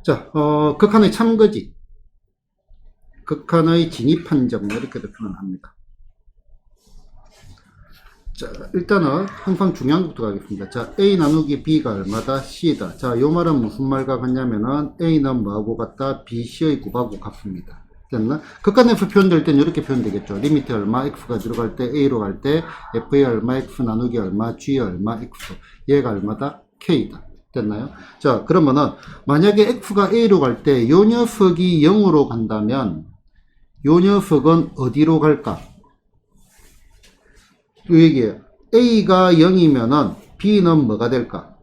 자, 극한의 참거짓, 극한의 진입한정, 이렇게도 표현합니다. 자, 일단은 항상 중요한 것부터 가겠습니다. 자, A 나누기 B가 얼마다? C다. 자, 요 말은 무슨 말과 같냐면은 A는 뭐하고 같다? B, C의 곱하고 같습니다. 됐나? 극한에서 표현될 때는 이렇게 표현되겠죠. 리미트 얼마, X가 들어갈 때, A로 갈 때, F의 얼마, X 나누기 얼마, G의 얼마, X. 얘가 얼마다? K다. 됐나요? 자, 그러면은, 만약에 X가 A로 갈 때, 요 녀석이 0으로 간다면, 요 녀석은 어디로 갈까? 요 얘기예요. A가 0이면은 B는 뭐가 될까?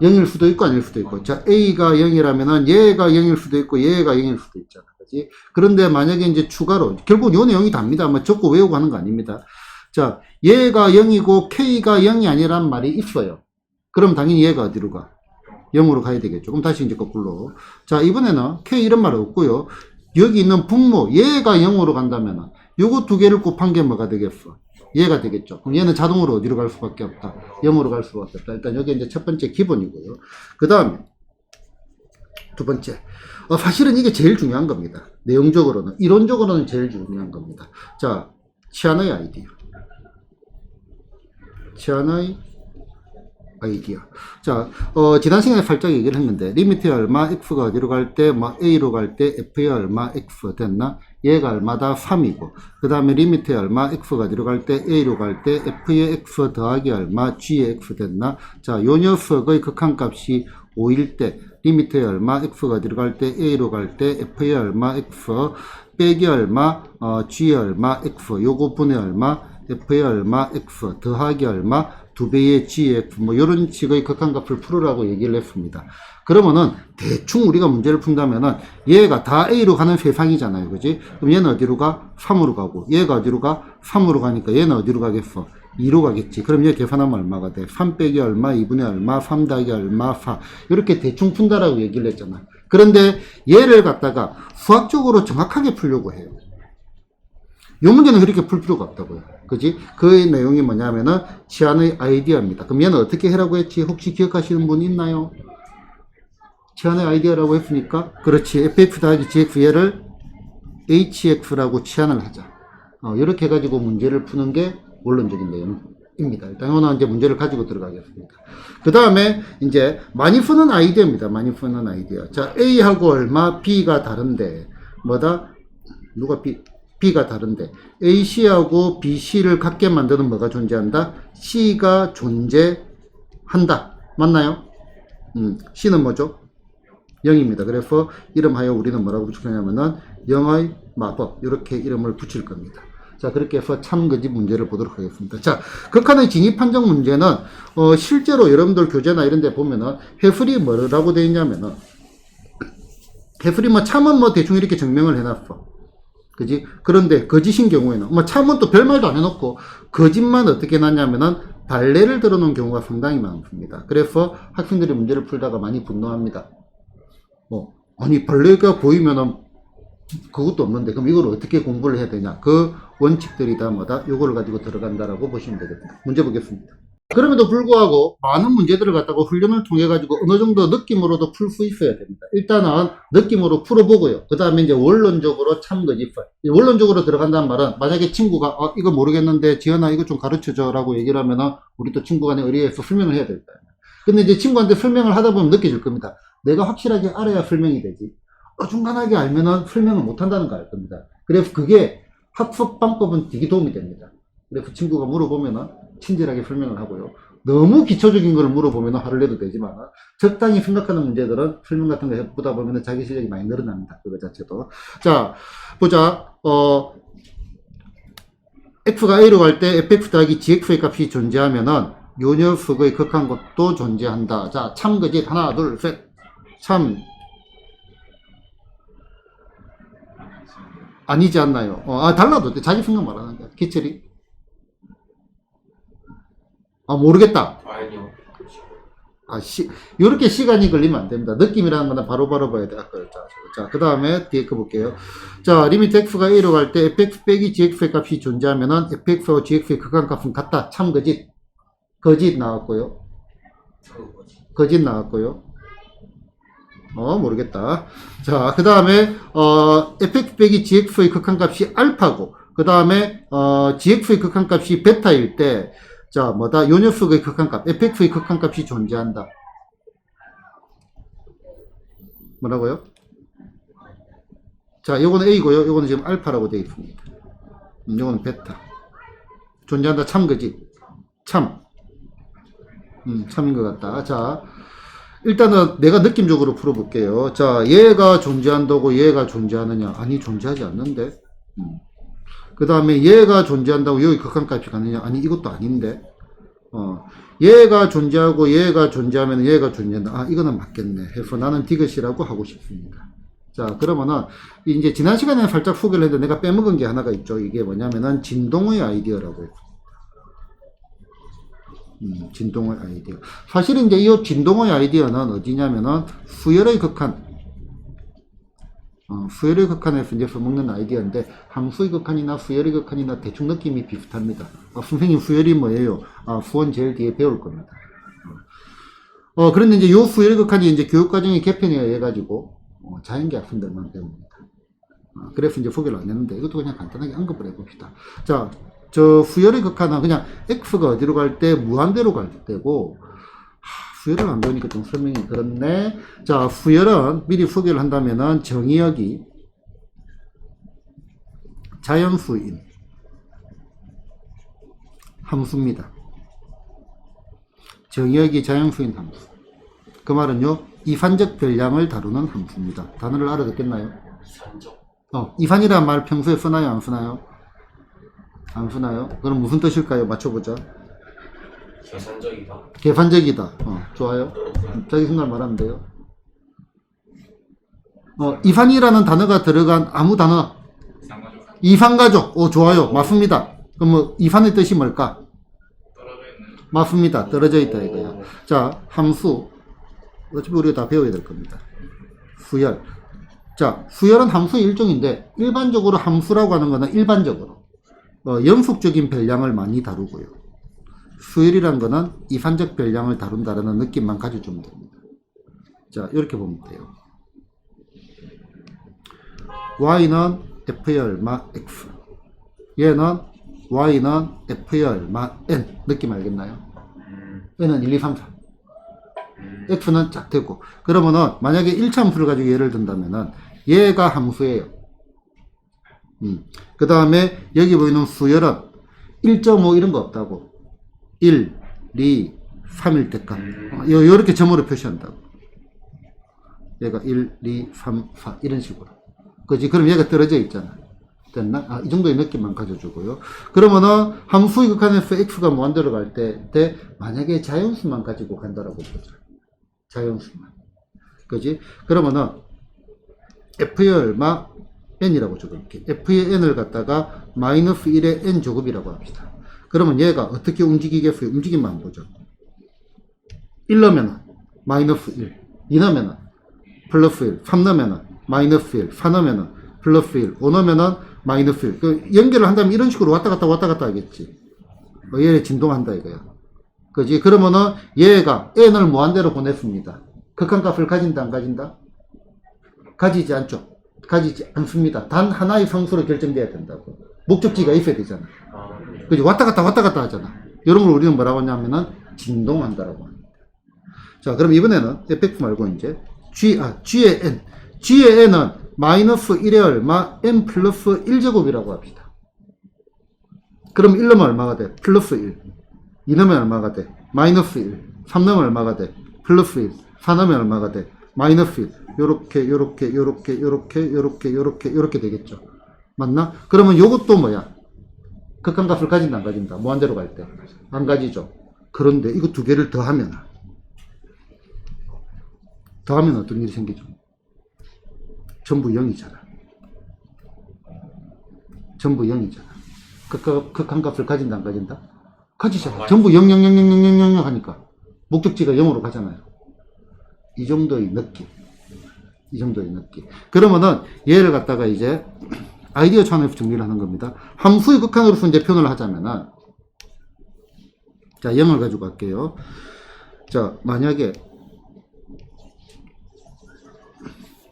0일 수도 있고 아닐 수도 있고. 자, A가 0이라면은 얘가 0일 수도 있고 얘가 0일 수도 있잖아. 그지? 그런데 만약에 이제 추가로, 결국 요 내용이 답니다. 뭐 적고 외우고 하는 거 아닙니다. 자, 얘가 0이고 K가 0이 아니란 말이 있어요. 그럼 당연히 얘가 어디로 가? 0으로 가야 되겠죠. 그럼 다시 이제 거꾸로. 자, 이번에는 K 이런 말 없고요. 여기 있는 분모, 얘가 0으로 간다면은 요거 두 개를 곱한 게 뭐가 되겠어? 얘가 되겠죠. 그럼 얘는 자동으로 어디로 갈 수밖에 없다? 0으로 갈 수밖에 없다. 일단 여기 이제 첫 번째 기본이고요. 그 다음에 두 번째. 사실은 이게 제일 중요한 겁니다. 내용적으로는. 이론적으로는 제일 중요한 겁니다. 자, 치안의 아이디어. 치안의 아이디어. 자, 지난 시간에 살짝 얘기를 했는데, 리미트에 얼마, x가 어디로 갈 때, 뭐, a로 갈 때, f에 얼마, x 됐나? 얘가 얼마다? 3이고. 그 다음에 리미트에 얼마, x가 어디로 갈 때, a로 갈 때, f의 x 더하기 얼마, g의 x 됐나? 자, 요 녀석의 극한값이 5일 때, 리미트에 얼마, x가 어디로 갈 때, a로 갈 때, f에 얼마, x, 빼기 얼마, g의 얼마, x, 요거 분의 얼마, f에 얼마, x, 더하기 얼마, 2배의 gx, 뭐, 요런 식의 극한값을 풀으라고 얘기를 했습니다. 그러면은, 대충 우리가 문제를 푼다면은, 얘가 다 A로 가는 세상이잖아요. 그지? 그럼 얘는 어디로 가? 3으로 가고, 얘가 어디로 가? 3으로 가니까 얘는 어디로 가겠어? 2로 가겠지. 그럼 얘 계산하면 얼마가 돼? 3 빼기 얼마, 2분의 얼마, 3 더하기 얼마, 4. 이렇게 대충 푼다라고 얘기를 했잖아. 그런데 얘를 갖다가 수학적으로 정확하게 풀려고 해요. 요 문제는 그렇게 풀 필요가 없다고요. 그지? 그 내용이 뭐냐면은 치안의 아이디어입니다. 그럼 얘는 어떻게 해라고 했지? 혹시 기억하시는 분 있나요? 치안의 아이디어라고 했으니까 그렇지. fx 더하기 gx 얘를 hx라고 치안을 하자. 이렇게 해가지고 문제를 푸는 게 원론적인 내용입니다. 일단 이거는 이제 문제를 가지고 들어가겠습니다. 그 다음에 이제 많이 쓰는 아이디어입니다. 많이 쓰는 아이디어. 자, A하고 얼마 B가 다른데 뭐다? 누가 B가 다른데 AC하고 BC를 같게 만드는 뭐가 존재한다? C가 존재한다. 맞나요? C는 뭐죠? 0입니다. 그래서 이름하여 우리는 뭐라고 붙이냐면은 0의 마법 이렇게 이름을 붙일 겁니다. 자, 그렇게 해서 참거짓 문제를 보도록 하겠습니다. 자, 극한의 진입 판정 문제는 실제로 여러분들 교재나 이런 데 보면은 해설이 뭐라고 되어 있냐면은 해설이 뭐 참은 뭐 대충 이렇게 증명을 해놨어. 그지? 그런데 거짓인 경우에는 뭐 참은 또 별말도 안 해놓고 거짓만 어떻게 해놨냐면은 발레를 들어놓은 경우가 상당히 많습니다. 그래서 학생들이 문제를 풀다가 많이 분노합니다. 아니 발레가 보이면은 그것도 없는데 그럼 이걸 어떻게 공부를 해야 되냐? 그 원칙들이 다 뭐다? 요거를 가지고 들어간다라고 보시면 되겠습니다. 문제 보겠습니다. 그럼에도 불구하고 많은 문제들을 갖다가 훈련을 통해 가지고 어느 정도 느낌으로도 풀 수 있어야 됩니다. 일단은 느낌으로 풀어보고요. 그 다음에 이제 원론적으로 참거짓. 원론적으로 들어간다는 말은 만약에 친구가 이거 모르겠는데 지연아 이거 좀 가르쳐줘 라고 얘기를 하면은 우리 또 친구 간에 의뢰해서 설명을 해야 될 거예요. 근데 이제 친구한테 설명을 하다 보면 느껴질 겁니다. 내가 확실하게 알아야 설명이 되지. 어중간하게 알면은 설명을 못 한다는 거 알 겁니다. 그래서 그게 학습 방법은 되게 도움이 됩니다. 그래서 친구가 물어보면은 친절하게 설명을 하고요. 너무 기초적인 걸 물어보면 화를 내도 되지만 적당히 생각하는 문제들은 설명 같은 거 해보다 보면 자기 실력이 많이 늘어납니다. 그거 자체도. 자, 보자. x가 a로 갈 때 fx 더하기 gx의 값이 존재하면은 요 녀석의 극한값도 존재한다. 자, 참거짓 하나, 둘, 셋. 참 아니지 않나요? 달라도 돼. 자기 생각 말하는 거야. 기철이. 모르겠다. 아니요. 요렇게 시간이 걸리면 안 됩니다. 느낌이라는 거는 바로바로 봐야 돼. 자, 그 다음에 뒤에 거 볼게요. 자, 리미트 x가 a로 갈 때 fx 빼기 gx의 값이 존재하면은 fx와 gx의 극한값은 같다. 참 거짓 나왔고요. 거짓 나왔고요. 모르겠다. 자, 그 다음에, fx 빼기 gx의 극한값이 알파고, 그 다음에, gx의 극한값이 베타일 때, 자, 뭐다? 요 녀석의 극한값, fx의 극한값이 존재한다. 뭐라고요? 자, 요거는 a고요. 요거는 지금 알파라고 되어 있습니다. 요거는 베타. 존재한다. 참, 그지? 참. 참인 것 같다. 자, 일단은 내가 느낌적으로 풀어볼게요. 자, 얘가 존재한다고 얘가 존재하느냐? 아니, 존재하지 않는데. 그 다음에 얘가 존재한다고 여기 극한값이 가느냐? 아니, 이것도 아닌데. 얘가 존재하고 얘가 존재하면 얘가 존재한다. 아, 이거는 맞겠네. 해서 나는 디귿이라고 하고 싶습니다. 자, 그러면은, 이제 지난 시간에 살짝 소개를 했는데 내가 빼먹은 게 하나가 있죠. 이게 뭐냐면은 진동의 아이디어라고 했어. 진동의 아이디어. 사실 이제 이 진동의 아이디어는 어디냐면은 수열의 극한. 수열의 극한에서 이제 써먹는 아이디어인데 함수의 극한이나 수열의 극한이나 대충 느낌이 비슷합니다. 선생님 수열이 뭐예요? 수원 제일 뒤에 배울 겁니다. 그런데 이제 요 수열의 극한이 이제 교육과정의 개편에 의해 가지고 자연계학생들만 배웁니다. 그래서 이제 소개를 안 했는데 이것도 그냥 간단하게 언급을 해봅시다. 자, 저 수열의 극한은 그냥 x가 어디로 갈 때 무한대로 갈 때고, 수열을 안 배우니까 좀 설명이 그렇네. 자, 수열은 미리 소개를 한다면은 정의역이 자연수인 함수입니다. 정의역이 자연수인 함수. 그 말은요, 이산적 변량을 다루는 함수입니다. 단어를 알아듣겠나요? 이산적? 이산이라는 말 평소에 쓰나요? 안 쓰나요? 안 쓰나요? 그럼 무슨 뜻일까요? 맞춰보자. 계산적이다. 계산적이다. 좋아요. 자기 생각 말하면 돼요. 이산이라는 단어가 들어간 아무 단어. 이산가족. 좋아요. 맞습니다. 그럼 뭐 이산의 뜻이 뭘까? 떨어져 있는. 맞습니다. 떨어져 있다 이거야. 자, 함수. 어차피 우리가 다 배워야 될 겁니다. 수열. 자, 수열은 함수의 일종인데 일반적으로 함수라고 하는 거는 일반적으로 연속적인 변량을 많이 다루고요. 수열이란 거는 이산적 변량을 다룬다라는 느낌만 가져주면 됩니다. 자, 이렇게 보면 돼요. y는 f의 얼마 x. 얘는 y는 f의 얼마 n. 느낌 알겠나요? n은 1, 2, 3, 4. x는 짝되고. 그러면은 만약에 1차 함수를 가지고 예를 든다면은 얘가 함수예요. 그 다음에 여기 보이는 수열은 1.5 이런 거 없다고. 1, 2, 3일 때까지. 요렇게 점으로 표시한다고. 얘가 1, 2, 3, 4 이런 식으로. 그지? 그럼 얘가 떨어져 있잖아. 됐나? 이 정도의 느낌만 가져주고요. 그러면은 함수의 극한에서 x가 무한대로 갈 때 만약에 자연수만 가지고 간다라고 보자. 자연수만. 그지? 그러면은 f의 얼마 n이라고 적을게. f의 n을 갖다가 마이너스 1의 n 제곱이라고 합시다. 그러면 얘가 어떻게 움직이겠어요? 움직임만 보죠. 1 넣으면은 마이너스 1, 2 넣으면은 플러스 1, 3 넣으면은 마이너스 1, 4 넣으면은 플러스 1, 5 넣으면은 마이너스 1. 그 연결을 한다면 이런 식으로 왔다 갔다 하겠지. 얘를 진동한다 이거야. 그지? 그러면은 얘가 n을 무한대로 보냈습니다. 극한값을 가진다 안 가진다? 가지지 않죠. 가지지 않습니다. 단 하나의 상수로 결정돼야 된다고. 목적지가 있어야 되잖아. 그지? 왔다 갔다 하잖아. 이런 걸 우리는 뭐라고 하냐면은 진동한다라고 합니다. 자, 그럼 이번에는 fx 말고 이제 g의 n. g의 n은 마이너스 1의 얼마? n 플러스 1제곱이라고 합시다. 그럼 1 넣으면 얼마가 돼? 플러스 1. 2 넣으면 얼마가 돼? 마이너스 1. 3 넣으면 얼마가 돼? 플러스 1. 4 넣으면 얼마가 돼? 마이너스 1. 요렇게 되겠죠. 맞나? 그러면 요것도 뭐야? 극한값을 가진다 안 가진다? 무한대로 갈 때. 안 가지죠. 그런데 이거 두 개를 더하면 어떤 일이 생기죠? 전부 0이잖아. 전부 0이잖아. 극한값을 가진다 안 가진다? 가지잖아. 전부 0, 0, 0, 0, 0, 0, 0, 0 하니까 목적지가 0으로 가잖아요. 이 정도의 느낌. 그러면은 얘를 갖다가 이제 아이디어 차원에서 정리를 하는 겁니다. 함수의 극한으로서 이제 표현을 하자면은, 자, 0을 가지고 갈게요. 자, 만약에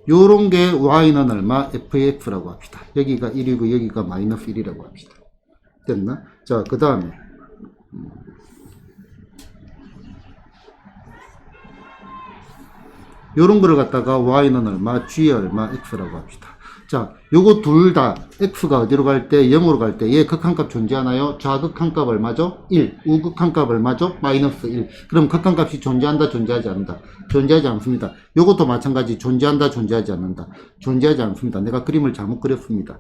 요런 게 y는 얼마? fx라고 합시다. 여기가 1이고 여기가 마이너스 1이라고 합시다. 됐나? 자, 그 다음에 요런 거를 갖다가 y는 얼마? g 얼마? x라고 합시다. 자, 요거 둘 다 x가 어디로 갈 때? 0으로 갈 때 얘 극한값 존재하나요? 좌극한값 얼마죠? 1. 우극한값 얼마죠? 마이너스 1. 그럼 극한값이 존재한다, 존재하지 않는다? 존재하지 않습니다. 요것도 마찬가지 존재한다, 존재하지 않는다? 존재하지 않습니다. 내가 그림을 잘못 그렸습니다.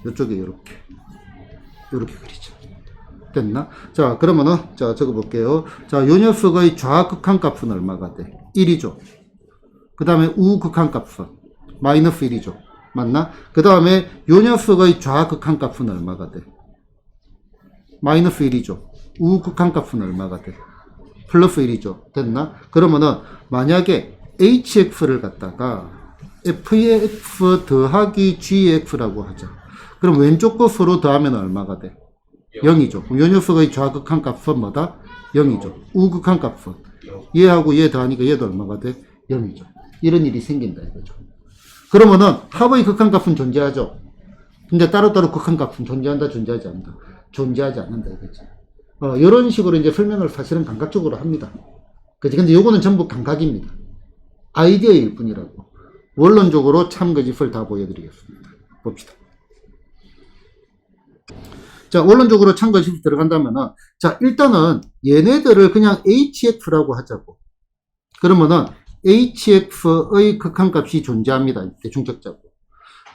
요쪽에 요렇게 그리죠. 됐나? 자, 그러면은, 자, 적어 볼게요. 자, 요 녀석의 좌극한값은 얼마가 돼? 1이죠. 그 다음에 우극한값은 마이너스 1이죠. 맞나? 그 다음에 요 녀석의 좌극한값은 얼마가 돼? 마이너스 1이죠. 우극한값은 얼마가 돼? 플러스 1이죠. 됐나? 그러면은, 만약에 hx를 갖다가 f의 x 더하기 g의 x라고 하자. 그럼 왼쪽 것으로 더하면 얼마가 돼? 0이죠. 요 녀석의 좌극한 값은 뭐다? 0이죠. 우극한 값은 얘하고 얘 더하니까 얘도 얼마가 돼? 0이죠. 이런 일이 생긴다 이거죠. 그러면은 합의 극한 값은 존재하죠. 근데 따로따로 극한 값은 존재한다, 존재하지 않는다? 존재하지 않는다 이거지. 이런 식으로 이제 설명을 사실은 감각적으로 합니다. 그치? 근데 요거는 전부 감각입니다. 아이디어일 뿐이라고. 원론적으로 참 거짓을 다 보여드리겠습니다. 봅시다. 자, 원론적으로 참고시 들어간다면은, 자, 일단은 얘네들을 그냥 hx라고 하자고. 그러면은 hx의 극한값이 존재합니다. 대충적자고.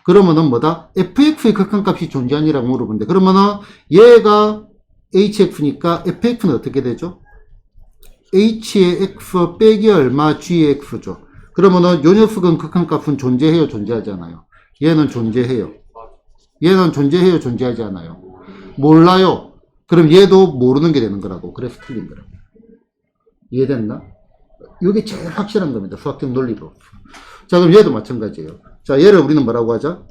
그러면은 뭐다? fx의 극한값이 존재하니라고 물어보는데, 그러면은 얘가 hx니까 fx는 어떻게 되죠? h의 x 빼기 얼마 g의 x죠. 그러면은 요 녀석은 극한값은 존재해요, 존재하지 않아요? 얘는 존재해요. 얘는 존재해요, 존재하지 않아요? 몰라요. 그럼 얘도 모르는 게 되는 거라고. 그래서 틀린 거라고. 이해됐나? 이게 제일 확실한 겁니다. 수학적 논리로. 자, 그럼 얘도 마찬가지예요. 자, 얘를 우리는 뭐라고 하자?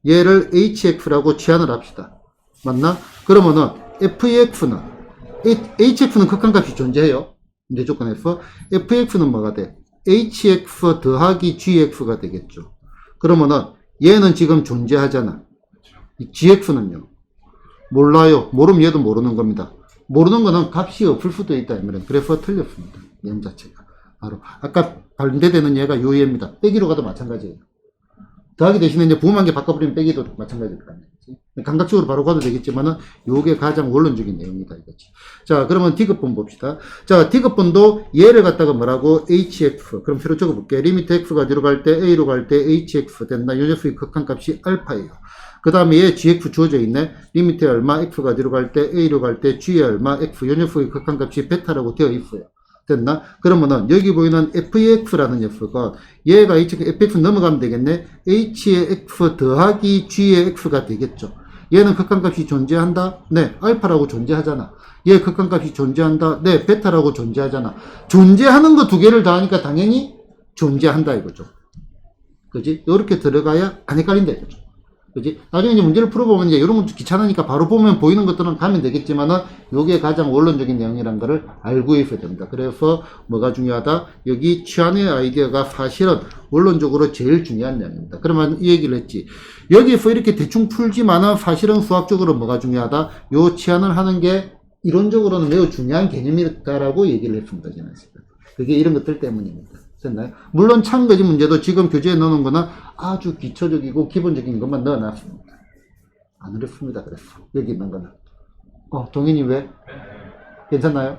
얘를 hx라고 치환을 합시다. 맞나? 그러면은 fx는 hx는 극한값이 존재해요. 이제 조건에서 fx는 뭐가 돼? hx 더하기 gx가 되겠죠. 그러면은 얘는 지금 존재하잖아. gx는요? 몰라요. 모르면 얘도 모르는 겁니다. 모르는 거는 값이 없을 수도 있다. 그래서 틀렸습니다. 얘 자체가. 바로 아까 반대되는 얘가 요 얘입니다. 빼기로 가도 마찬가지예요. 더하기 대신에 이제 부호만 개 바꿔버리면 빼기도 마찬가지일 거 아니에요. 감각적으로 바로 가도 되겠지만은 요게 가장 원론적인 내용이다 이거지. 자, 그러면 D급분 봅시다. 자, D급분도 얘를 갖다가 뭐라고? hx. 그럼 새로 적어볼게. 리미트 x가 어디로 갈 때? a로 갈 때 hx 됐나? 요 녀석의 극한값이 알파예요. 그 다음에 얘 gx 주어져 있네. 리미트 얼마? x가 어디로 갈 때? a로 갈 때 g에 얼마? x. 요 녀석의 극한값이 베타라고 되어 있어요. 됐나? 그러면은 여기 보이는 fx라는 녀석은 얘가 fx 넘어가면 되겠네. h의 x 더하기 g의 x가 되겠죠. 얘는 극한값이 존재한다? 네, 알파라고 존재하잖아. 얘 극한값이 존재한다? 네, 베타라고 존재하잖아. 존재하는 거 두 개를 더하니까 당연히 존재한다 이거죠. 그지? 이렇게 들어가야 안 헷갈린다 이거죠. 그지? 나중에 이제 문제를 풀어보면 이제 이런 것도 귀찮으니까 바로 보면 보이는 것들은 가면 되겠지만은 요게 가장 원론적인 내용이라는 거를 알고 있어야 됩니다. 그래서 뭐가 중요하다? 여기 치환의 아이디어가 사실은 원론적으로 제일 중요한 내용입니다. 그러면 이 얘기를 했지. 여기에서 이렇게 대충 풀지만은 사실은 수학적으로 뭐가 중요하다? 요 치환을 하는 게 이론적으로는 매우 중요한 개념이다라고 얘기를 했습니다. 그게 이런 것들 때문입니다. 됐나요? 물론 참거짓 문제도 지금 교재에 넣어놓은 거는 아주 기초적이고 기본적인 것만 넣어놨습니다. 안 어렵습니다. 그래서 여기 있는 거는 동현이 왜? 괜찮나요?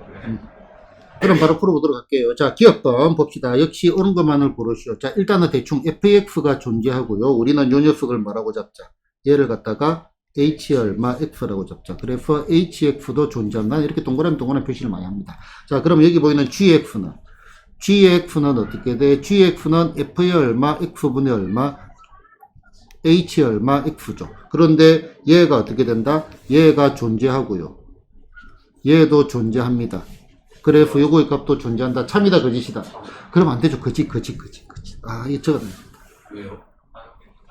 그럼 바로 풀어보도록 할게요. 자, 기억번 봅시다. 역시 옳은 것만을 고르시오. 자, 일단은 대충 fx가 존재하고요. 우리는 요 녀석을 뭐라고 잡자? 얘를 갖다가 h 얼마 x라고 잡자. 그래서 hx도 존재한다. 이렇게 동그라미 표시를 많이 합니다. 자, 그럼 여기 보이는 gx는 어떻게 돼? gx는 f의 얼마, x분의 얼마, h 얼마, x죠. 그런데 얘가 어떻게 된다? 얘가 존재하고요. 얘도 존재합니다. 그래서 요거의 값도 존재한다. 참이다, 거짓이다. 그러면 안 되죠. 거짓. 아, 이거 적어놔. 왜요?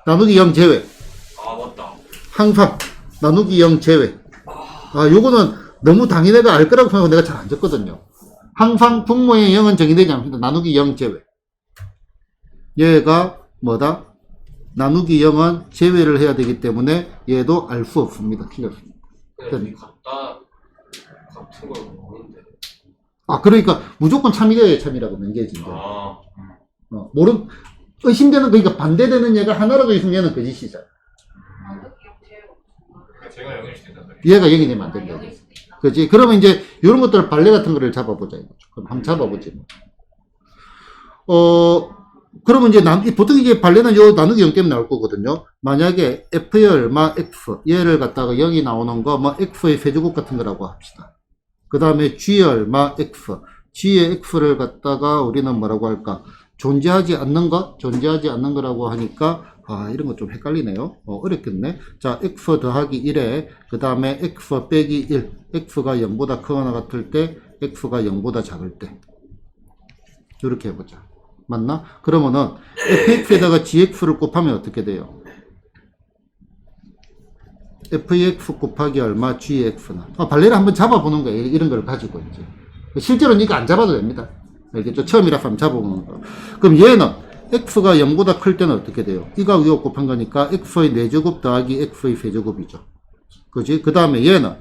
나누기 0 제외. 아, 맞다. 항상 나누기 0 제외. 아, 요거는 너무 당연히가 알 거라고 생각하고 내가 잘 안 적거든요. 항상 분모의 0은 정의되지 않습니다. 나누기 0 제외. 얘가 뭐다? 나누기 0은 제외를 해야 되기 때문에 얘도 알 수 없습니다. 틀렸습니다. 근데 이 같은 걸 모르는데. 아, 그러니까 무조건 참이되어야 참이라고 명계지. 이제. 아, 의심되는, 그러니까 반대되는 얘가 하나라도 있으면 얘는 거짓이잖아. 제가 영일 수 있다. 얘가 0이 되면 안 된다. 그지? 그러면 이제 이런 것들 발레 같은 거를 잡아보자. 이거죠. 그럼 한번 잡아보지. 그러면 이제 보통 이제 발레는 요 나누기 0 때문에 나올 거거든요. 만약에 f의 얼마 x 얘를 갖다가 0이 나오는 거 뭐 x의 세제곱 같은 거라고 합시다. 그 다음에 g의 얼마 x g의 x를 갖다가 우리는 뭐라고 할까? 존재하지 않는 거라고 하니까 이런 거 좀 헷갈리네요. 어렵겠네. 자, x 더하기 1에 그 다음에 x 빼기 1 x가 0보다 크거나 같을 때 x가 0보다 작을 때 이렇게 해보자. 맞나? 그러면은 fx에다가 gx를 곱하면 어떻게 돼요? fx 곱하기 얼마 gx는 발레를 한번 잡아보는 거예요. 이런 걸 가지고 이제 실제로는 이거 안 잡아도 됩니다. 알겠죠? 처음이라서 한번 잡아보는 거. 그럼 얘는 x가 0보다 클 때는 어떻게 돼요? 이거 이거 곱한 거니까 x의 4제곱 더하기 x의 세제곱이죠. 그지? 그 다음에 얘는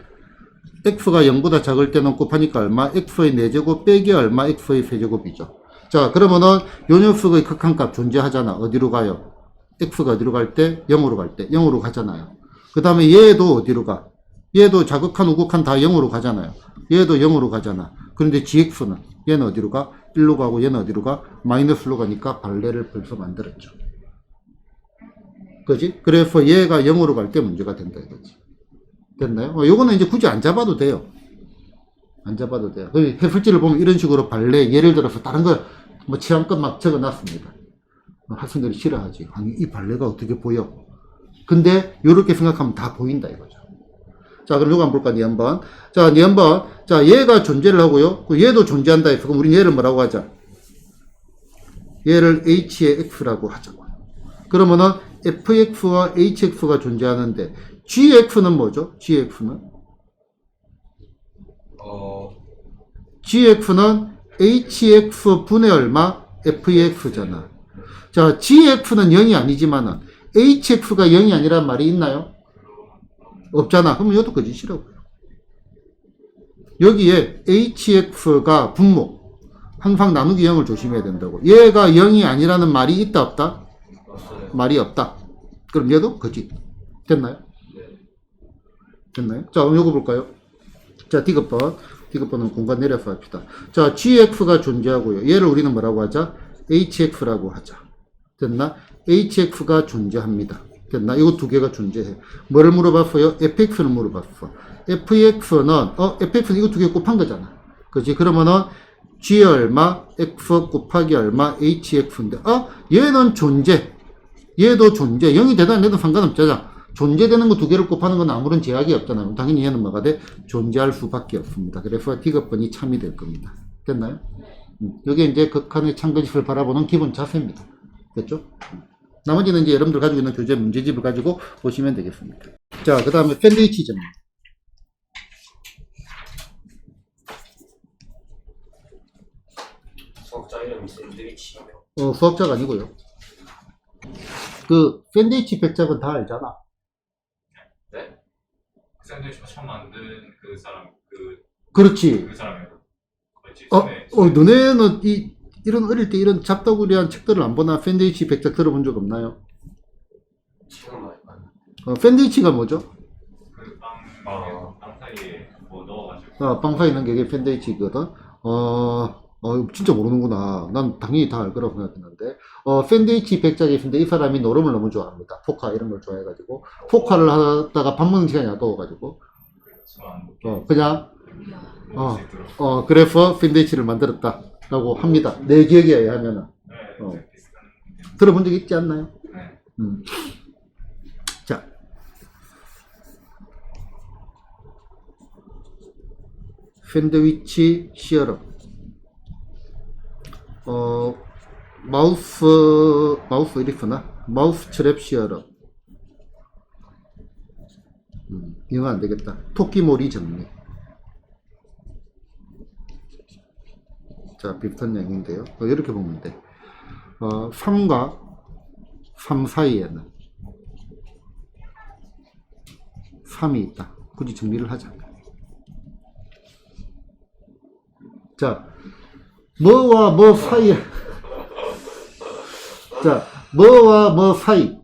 x가 0보다 작을 때는 곱하니까 얼마? x의 4제곱 빼기 얼마? x의 세제곱이죠. 자, 그러면은 요 녀석의 극한값 존재하잖아. 어디로 가요? x가 어디로 갈 때? 0으로 갈 때. 0으로 가잖아요. 그 다음에 얘도 어디로 가? 얘도 자극한 우극한 다 0으로 가잖아요. 얘도 0으로 가잖아. 그런데 gx는 얘는 어디로 가? 1로 가고 얘는 어디로 가? 마이너스로 가니까 발레를 벌써 만들었죠. 그지? 그래서 얘가 0으로 갈 때 문제가 된다 이거지. 됐나요? 요거는 이제 굳이 안 잡아도 돼요. 안 잡아도 돼요. 해설지를 보면 이런 식으로 발레, 예를 들어서 다른 거, 취향껏 막 적어 놨습니다. 학생들이 싫어하지. 아니, 이 발레가 어떻게 보여? 근데, 요렇게 생각하면 다 보인다, 이거죠. 자, 그럼 요거 한번 볼까, 니 한번. 자, 니 한번. 자, 얘가 존재를 하고요. 얘도 존재한다 해서, 그럼 우린 얘를 뭐라고 하자? 얘를 h의 x라고 하자고. 그러면은, fx와 hx가 존재하는데, gx는 뭐죠? gx는? gx는 hx 분의 얼마? fx잖아. 자, gx는 0이 아니지만은 hx가 0이 아니란 말이 있나요? 없잖아. 그럼 이것도 거짓이라고요. 여기에 hx가 분모. 항상 나누기 0을 조심해야 된다고. 얘가 0이 아니라는 말이 있다 없다? 말이 없다. 그럼 얘도 거짓. 됐나요? 됐나요? 자, 그럼 요거 볼까요? 자, 디귿번은 공간 내려서 합시다. 자, gx가 존재하고요. 얘를 우리는 뭐라고 하자? hx라고 하자. 됐나? hx가 존재합니다. 됐나? 이거 두 개가 존재해. 뭐를 물어봤어요? fx를 물어봤어. fx는, fx는 이거 두 개 곱한 거잖아. 그지? 그러면은, g 얼마, x 곱하기 얼마, hx인데, 얘는 존재. 얘도 존재. 0이 되든 안 되든 상관없잖아. 존재되는 거 두 개를 곱하는 건 아무런 제약이 없잖아요. 당연히 얘는 뭐가 돼? 존재할 수밖에 없습니다. 그래서 디귿번이 참이 될 겁니다. 됐나요? 이게 이제 극한의 참거짓을 바라보는 기본 자세입니다. 됐죠? 나머지는 이제 여러분들 가지고 있는 교재 문제집을 가지고 보시면 되겠습니다. 자, 그 다음에 샌드위치 점. 수학자 이름이 샌드위치예요. 수학자가 아니고요. 그 샌드위치 백작은 다 알잖아. 네? 샌드위치 처음 만든 그 사람 그렇지. 그 사람이에요. 그렇지. 너네는 이런 어릴 때 이런 잡다구리한 책들을 안 보나? 샌드위치 백작 들어본 적 없나요? 지금 많이 봤는데. 샌드위치가 뭐죠? 빵 사이에 뭐 넣어가지고. 빵 사이 넣은 게 샌드위치거든. 진짜 모르는구나. 난 당연히 다 알 거라고 생각했는데. 샌드위치 백작이 있는데 이 사람이 노름을 너무 좋아합니다. 포카 이런 걸 좋아해가지고. 포카를 하다가 밥 먹는 시간이 아까워가지고. 그냥, 그래서 샌드위치를 만들었다. 라고 합니다. 내 기억에 의하면은. 들어본 적 있지 않나요? 자. 샌드위치 시어럽. 마우스 이리 쓰나? 마우스 트랩 시어럽. 이거 안 되겠다. 토끼몰이 정리. 자, 비슷한 얘기인데요. 이렇게 보면 돼. 3과 3 사이에는 3이 있다. 굳이 정리를 하자. 자, 뭐와 뭐 사이. 자, 뭐와 뭐 사이.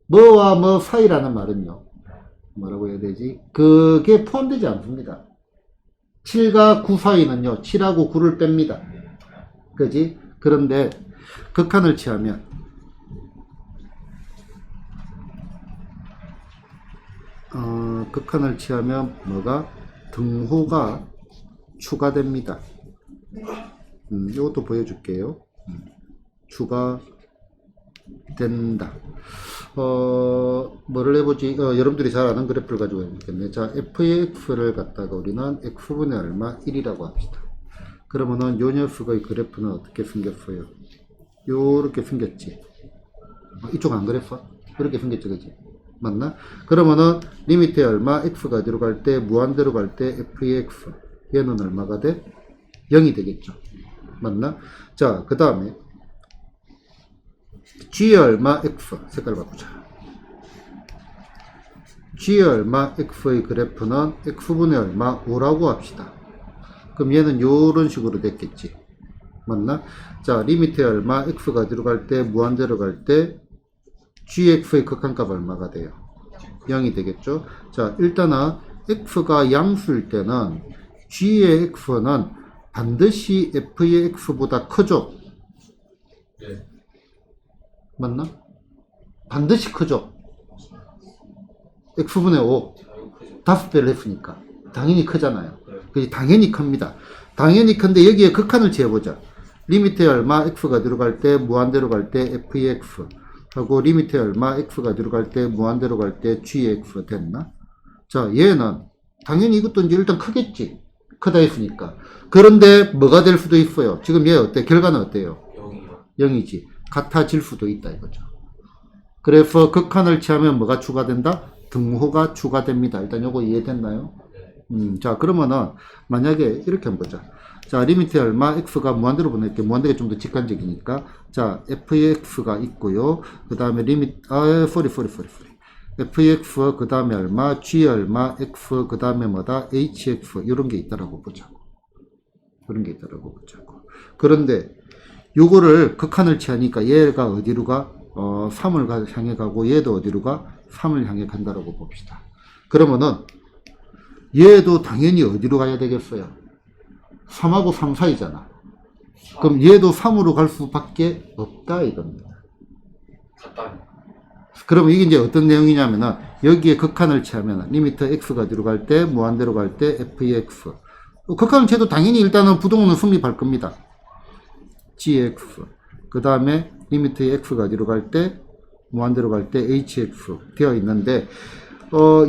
뭐와 뭐 사이라는 말은요. 뭐라고 해야 되지? 그게 포함되지 않습니다. 7과 9 사이는요. 7하고 9를 뺍니다. 그지? 그런데 극한을 취하면 극한을 취하면 뭐가? 등호가 추가됩니다. 이것도 보여줄게요. 추가된다. 뭐를 해보지? 여러분들이 잘 아는 그래프를 가지고 해보겠네. 자, fx를 갖다가 우리는 x분의 얼마? 1이라고 합시다. 그러면은 요 녀석의 그래프는 어떻게 생겼어요? 요렇게 생겼지. 이쪽 안 그랬어? 이렇게 생겼지, 그지? 맞나? 그러면은 리미트에 얼마? x가 어디로 갈 때? 무한대로 갈 때 fx 얘는 얼마가 돼? 0이 되겠죠. 맞나? 자, 그 다음에 g에 얼마? x 색깔 바꾸자. g에 얼마? x의 그래프는 x분의 얼마? 5라고 합시다. 그럼 얘는 요런 식으로 됐겠지. 맞나? 자, 리미트에 얼마? x가 어디로 갈 때? 무한대로 갈 때 gx의 극한값 얼마가 돼요? 0이 되겠죠. 자, 일단은 x가 양수일 때는 g의 x는 반드시 f의 x보다 크죠. 네. 맞나? 반드시 크죠. x분의 5 5배를 했으니까 당연히 크잖아요. 그래서 당연히 큽니다. 당연히 큰데 여기에 극한을 지어보자. 리미트에 얼마? x가 들어갈 때 무한대로 갈 때 fx 하고 리미트에 얼마? x가 들어갈 때 무한대로 갈 때 gx 됐나? 자, 얘는 당연히 이것도 이제 일단 크겠지. 크다 했으니까. 그런데 뭐가 될 수도 있어요. 지금 얘 어때? 결과는 어때요? 0이요. 0이지. 같아질 수도 있다 이거죠. 그래서 극한을 취하면 뭐가 추가된다? 등호가 추가됩니다. 일단 요거 이해됐나요? 자, 그러면은 만약에 이렇게 한번 보자. 자, 리미트 얼마? x가 무한대로 보낼게. 무한대가 좀 더 직관적이니까. 자, fx가 있고요. 그 다음에 리미트, fx 그 다음에 얼마? g 얼마? x 그 다음에 뭐다? hx 이런 게 있다라고 보자고. 그런 게 있다라고 보자고. 그런데 요거를 극한을 취하니까 얘가 어디로 가? 3을 향해 가고 얘도 어디로 가? 3을 향해 간다라고 봅시다. 그러면은 얘도 당연히 어디로 가야 되겠어요? 3하고 3 사이잖아. 그럼 얘도 3으로 갈 수밖에 없다 이겁니다. 같다. 그러면 이게 이제 어떤 내용이냐면은 여기에 극한을 취하면 리미트 x가 어디로 갈 때 무한대로 갈 때 fx 극한을 취해도 당연히 일단은 부동호는 성립할 겁니다. gx 그 다음에 리미트 x가 어디로 갈 때 무한대로 갈 때 hx 되어 있는데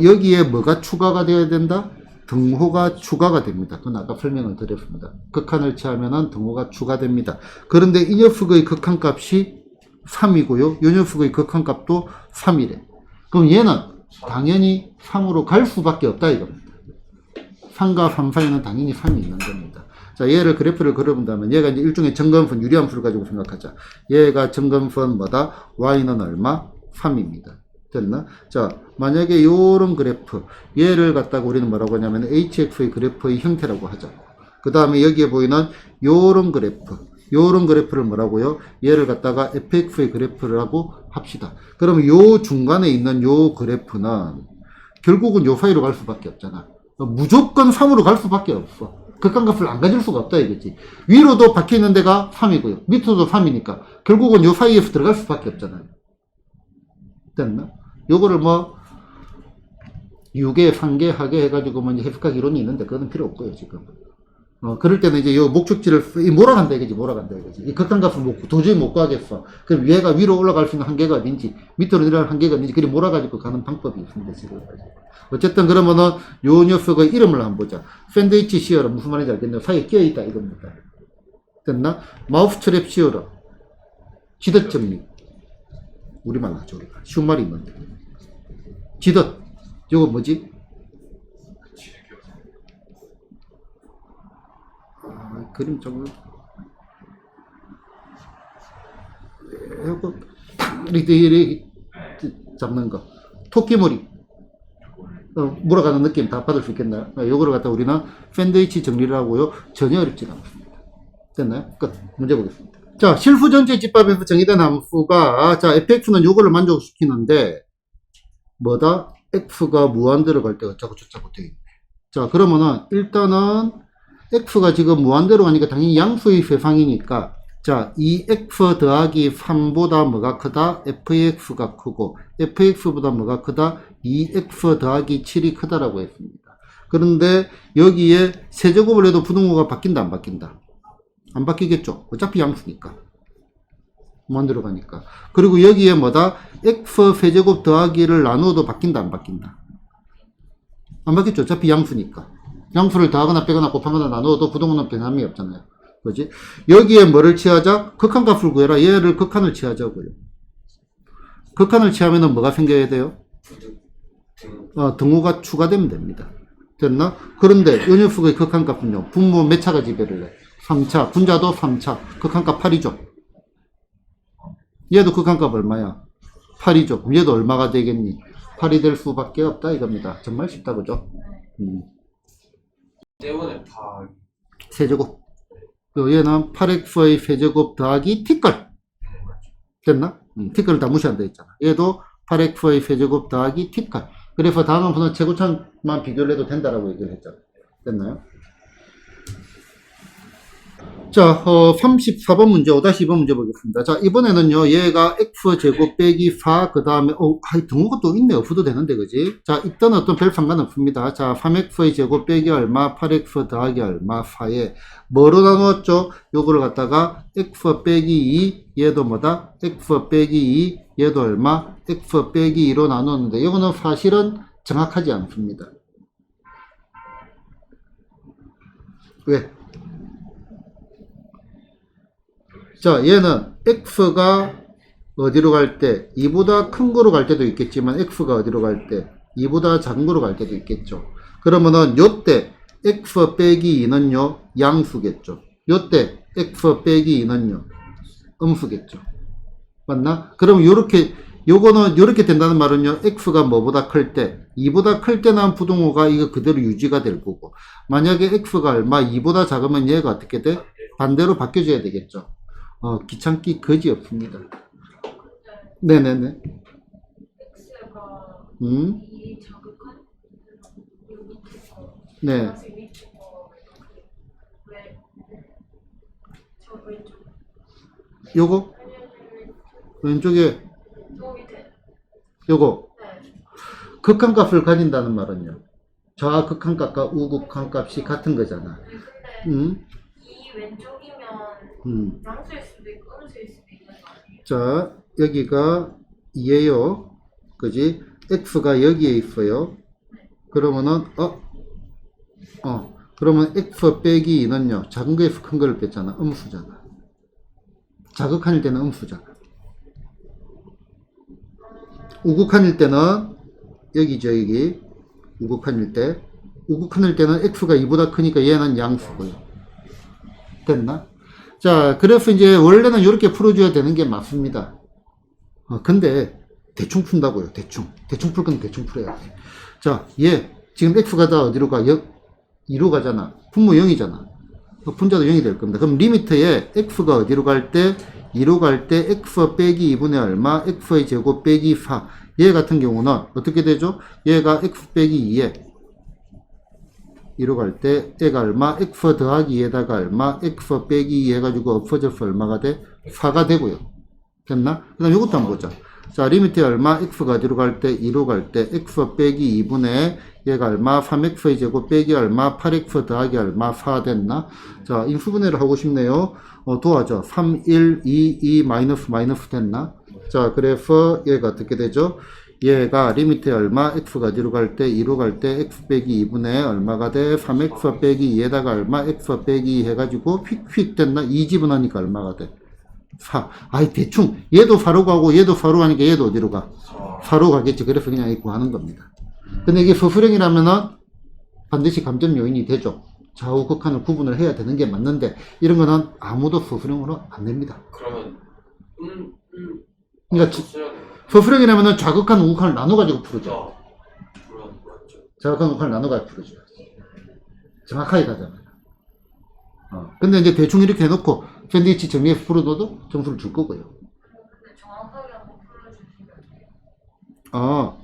여기에 뭐가 추가가 되어야 된다? 등호가 추가가 됩니다. 그건 아까 설명을 드렸습니다. 극한을 취하면은 등호가 추가됩니다. 그런데 이 녀석의 극한값이 3이고요. 이 녀석의 극한값도 3이래. 그럼 얘는 당연히 3으로 갈 수밖에 없다 이겁니다. 3과 3 사이는 당연히 3이 있는 겁니다. 자, 얘를 그래프를 그려본다면 얘가 이제 일종의 점검선 유리함수를 가지고 생각하자. 얘가 점검선 뭐다? y는 얼마? 3입니다. 됐나? 자, 만약에 요런 그래프 얘를 갖다가 우리는 뭐라고 하냐면 hx의 그래프의 형태라고 하자. 그 다음에 여기에 보이는 요런 그래프를 뭐라고요? 얘를 갖다가 fx의 그래프라고 합시다. 그러면 요 중간에 있는 요 그래프는 결국은 요 사이로 갈 수밖에 없잖아. 무조건 3으로 갈 수밖에 없어. 극한값을 안 가질 수가 없다 이거지. 위로도 박혀있는 데가 3이고요. 밑으로도 3이니까 결국은 요 사이에서 들어갈 수밖에 없잖아요. 됐나? 요거를 뭐 6개, 상계, 하계 해가지고 뭐 해석학 이론이 있는데 그거는 필요 없고요 지금. 그럴 때는 이제 요 목적지를 몰아간다 이거지. 몰아간다 이거지. 이 극한값을 도저히 못 가겠어. 그럼 얘가 위로 올라갈 수 있는 한계가 어딘지 밑으로 내려갈 한계가 어딘지 그리 몰아가지고 가는 방법이 있습니다 지금. 어쨌든 그러면은 요 녀석의 이름을 한번 보자. 샌드위치 시어러 무슨 말인지 알겠네요. 사이에 끼어있다 이겁니다. 됐나? 마우스 트랩 시어러 지덧 정리. 우리말 나죠 우리가. 쉬운 말이 있는데 지덧 요거 뭐지? 그림 좀 요거 이렇게 잡는 거. 토끼머리. 물어가는 느낌 다 받을 수 있겠나요? 요거를 갖다 우리는 샌드위치 정리를 하고요. 전혀 어렵지가 않습니다. 됐나요? 끝. 문제 보겠습니다. 자, 실수 전체 집합에서 정의된 함수가, 자, fx는 요거를 만족시키는데, 뭐다? x가 무한 들어갈 때 어쩌고 저쩌고 되어 있네. 자, 그러면은, 일단은, x가 지금 무한대로 가니까 당연히 양수의 세상이니까, 자, 2x 더하기 3보다 뭐가 크다? fx가 크고, fx보다 뭐가 크다? 2x 더하기 7이 크다라고 했습니다. 그런데 여기에 세제곱을 해도 부등호가 바뀐다, 안 바뀐다? 안 바뀌겠죠? 어차피 양수니까. 무한대로 가니까. 그리고 여기에 뭐다? x 세제곱 더하기를 나누어도 바뀐다, 안 바뀐다? 안 바뀌죠? 어차피 양수니까. 양수를 더하거나 빼거나 곱하거나 나누어도 부등호는 변함이 없잖아요. 그지? 여기에 뭐를 취하자? 극한값을 구해라. 얘를 극한을 취하자고요. 극한을 취하면은 뭐가 생겨야 돼요? 등호가 추가되면 됩니다. 됐나? 그런데 이 녀석의 극한값은요. 분모 몇 차가 지배를 해? 3차. 분자도 3차. 극한값 8이죠. 얘도 극한값 얼마야? 8이죠. 그럼 얘도 얼마가 되겠니? 8이 될 수밖에 없다 이겁니다. 정말 쉽다 그죠? 때문에 파 세제곱. 얘는 8x의 세제곱 더하기 t걸. 됐나? t걸 다 무시한다 했잖아. 얘도 8x의 세제곱 더하기 t걸. 그래서 다음 분은 최고참만 비교를 해도 된다라고 얘기를 했죠. 됐나요? 자, 34번 문제, 5-2번 문제 보겠습니다. 자, 이번에는요, 얘가 x제곱 빼기 4, 그 다음에, 등호가 또 있네. 없어도 되는데, 그지? 자, 일단 어떤 별 상관없습니다. 자, 3x의 제곱 빼기 얼마, 8x 더하기 얼마, 4에, 뭐로 나누었죠? 요거를 갖다가, x 빼기 2, 얘도 뭐다? x 빼기 2, 얘도 얼마? x 빼기 2로 나누었는데, 이거는 사실은 정확하지 않습니다. 왜? 자, 얘는 x가 어디로 갈 때 2보다 큰 거로 갈 때도 있겠지만 x가 어디로 갈 때 2보다 작은 거로 갈 때도 있겠죠. 그러면은 요때 x 빼기 2는요 양수겠죠. 요때 x 빼기 2는요 음수겠죠. 맞나? 그럼 요거는 요렇게 된다는 말은요 x가 뭐보다 클 때 2보다 클 때 난 부등호가 이거 그대로 유지가 될 거고, 만약에 x가 얼마 2보다 작으면 얘가 어떻게 돼? 반대로 바뀌어줘야 되겠죠. 귀찮기 거지 없습니다. 네네네. x가 음? 이 자극한 요 밑에 거, 네. 보라색 밑에 거 왜? 저 왼쪽. 요거? 왼쪽에 저 밑에. 요거. 네. 극한값을 가진다는 말은요. 좌극한값과 우극한값이 같은 거잖아. 네, 근데 이 왼쪽이면 양수일 수도 있고 음수일 수도 있는 거 아니에요? 자, 여기가 2예요. 그지? x가 여기에 있어요. 그러면은, 그러면 x 빼기 2는요, 작은 거에서 큰 거를 뺐잖아. 음수잖아. 자극한일 때는 음수잖아. 우극한일 때는, 여기죠, 여기. 우극한일 때. 우극한일 때는 x가 2보다 크니까 얘는 양수고요. 됐나? 자, 그래서 이제 원래는 이렇게 풀어줘야 되는 게 맞습니다. 근데 대충 푼다고요. 대충 풀 건 대충 풀어야 돼. 자, 얘 지금 x가 다 어디로 가? 2로 가잖아. 분모 0이잖아. 분자도 0이 될 겁니다. 그럼 리미트에 x가 어디로 갈 때? 2로 갈 때 x 빼기 2분의 얼마? x의 제곱 빼기 4. 얘 같은 경우는 어떻게 되죠? 얘가 x 빼기 2에 2로 갈 때 얘가 얼마? x 더하기 2에다가 얼마? x 빼기 2 해가지고 없어져서 얼마가 돼? 4가 되고요. 됐나? 그 다음 이것도 한번 보자. 자, 리미트에 얼마? x가 어디로 갈 때? 2로 갈 때 x 빼기 2분의 얘가 얼마? 3x의 제곱 빼기 얼마? 8x 더하기 얼마? 4 됐나? 자, 인수분해를 하고 싶네요. 도와줘. 3, 1, 2, 2 마이너스 됐나? 자, 그래서 얘가 어떻게 되죠? 얘가 리미트에 얼마? x가 어디로 갈 때? 2로 갈 때 x 빼기 2분의 얼마가 돼? 3x 빼기 2에다가 얼마? x 빼기 2 해가지고 휙휙 됐나? 2 집어넣으니까 얼마가 돼? 4. 아이 대충 얘도 4로 가고 얘도 4로 가니까 얘도 어디로 가? 4로 가겠지. 그래서 그냥 이거 구하는 겁니다. 근데 이게 서술형이라면은 반드시 감점 요인이 되죠. 좌우 극한을 구분을 해야 되는 게 맞는데 이런 거는 아무도 서술형으로 안 됩니다. 그러면 그러니까 써야 돼. 서술형이라면은 자극한 우극한을 나눠가지고 풀어줘. 그런 거죠. 자극한 우극한을 나눠가지고 풀어줘. 정확하게 가잖아요. 근데 이제 대충 이렇게 해놓고 샌드위치 정리해서 풀어둬도 점수를 줄 거고요. 근데 정확하게 한번 풀어주시면 돼요.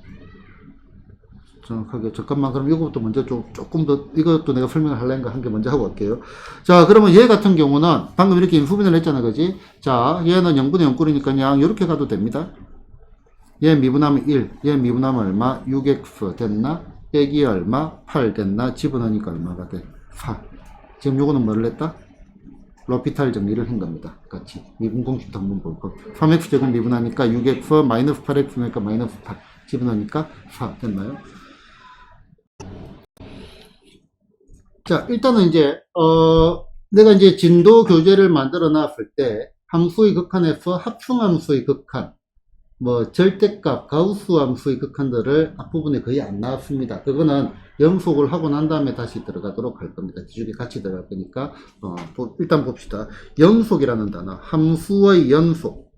정확하게. 잠깐만, 그럼 이거부터 먼저 조금 더, 이것도 내가 설명을 하려니까 한 개 먼저 하고 갈게요. 자, 그러면 얘 같은 경우는 방금 이렇게 인수분해를 했잖아, 그지? 자, 얘는 0분의 0꼴이니까 그냥 이렇게 가도 됩니다. 얘 미분하면 1, 얘 미분하면 얼마? 6x 됐나? 빼기 얼마? 8 됐나? 집어넣으니까 얼마가 돼? 4. 지금 요거는 뭐를 했다? 로피탈 정리를 한 겁니다. 같이. 미분 공식도 한번 볼 거. 3x 제곱 미분하니까 6x 마이너스 8x니까 마이너스 8. 집어넣으니까 4 됐나요? 자, 일단은 이제, 내가 이제 진도 교재를 만들어 놨을 때, 함수의 극한에서 합충함수의 극한, 뭐, 절대값, 가우스 함수의 극한들을 앞부분에 거의 안 나왔습니다. 그거는 연속을 하고 난 다음에 다시 들어가도록 할 겁니다. 뒤쪽에 같이 들어갈 거니까, 일단 봅시다. 연속이라는 단어, 함수의 연속.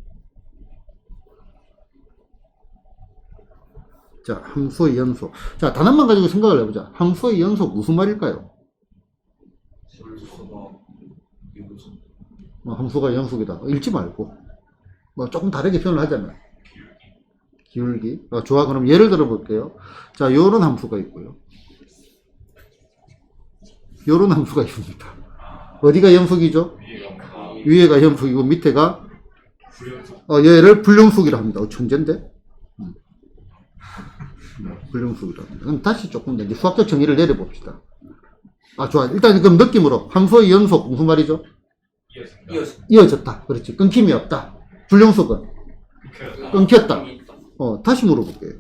자, 함수의 연속. 자, 단어만 가지고 생각을 해보자. 함수의 연속 무슨 말일까요? 함수가 연속이다. 읽지 말고. 뭐 조금 다르게 표현을 하자면. 기울기. 좋아. 그럼 예를 들어 볼게요. 자, 요런 함수가 있고요. 요런 함수가 있습니다. 어디가 연속이죠? 위에가 연속이고 밑에가 얘를 불연속이라 합니다. 천재인데? 불연속이라 합니다. 그럼 다시 조금 더 이제 수학적 정의를 내려봅시다. 좋아. 일단 그럼 느낌으로 함수의 연속 무슨 말이죠? 이어졌다. 그렇지. 끊김이 없다. 불연속은 끊겼다. 다시 물어볼게요.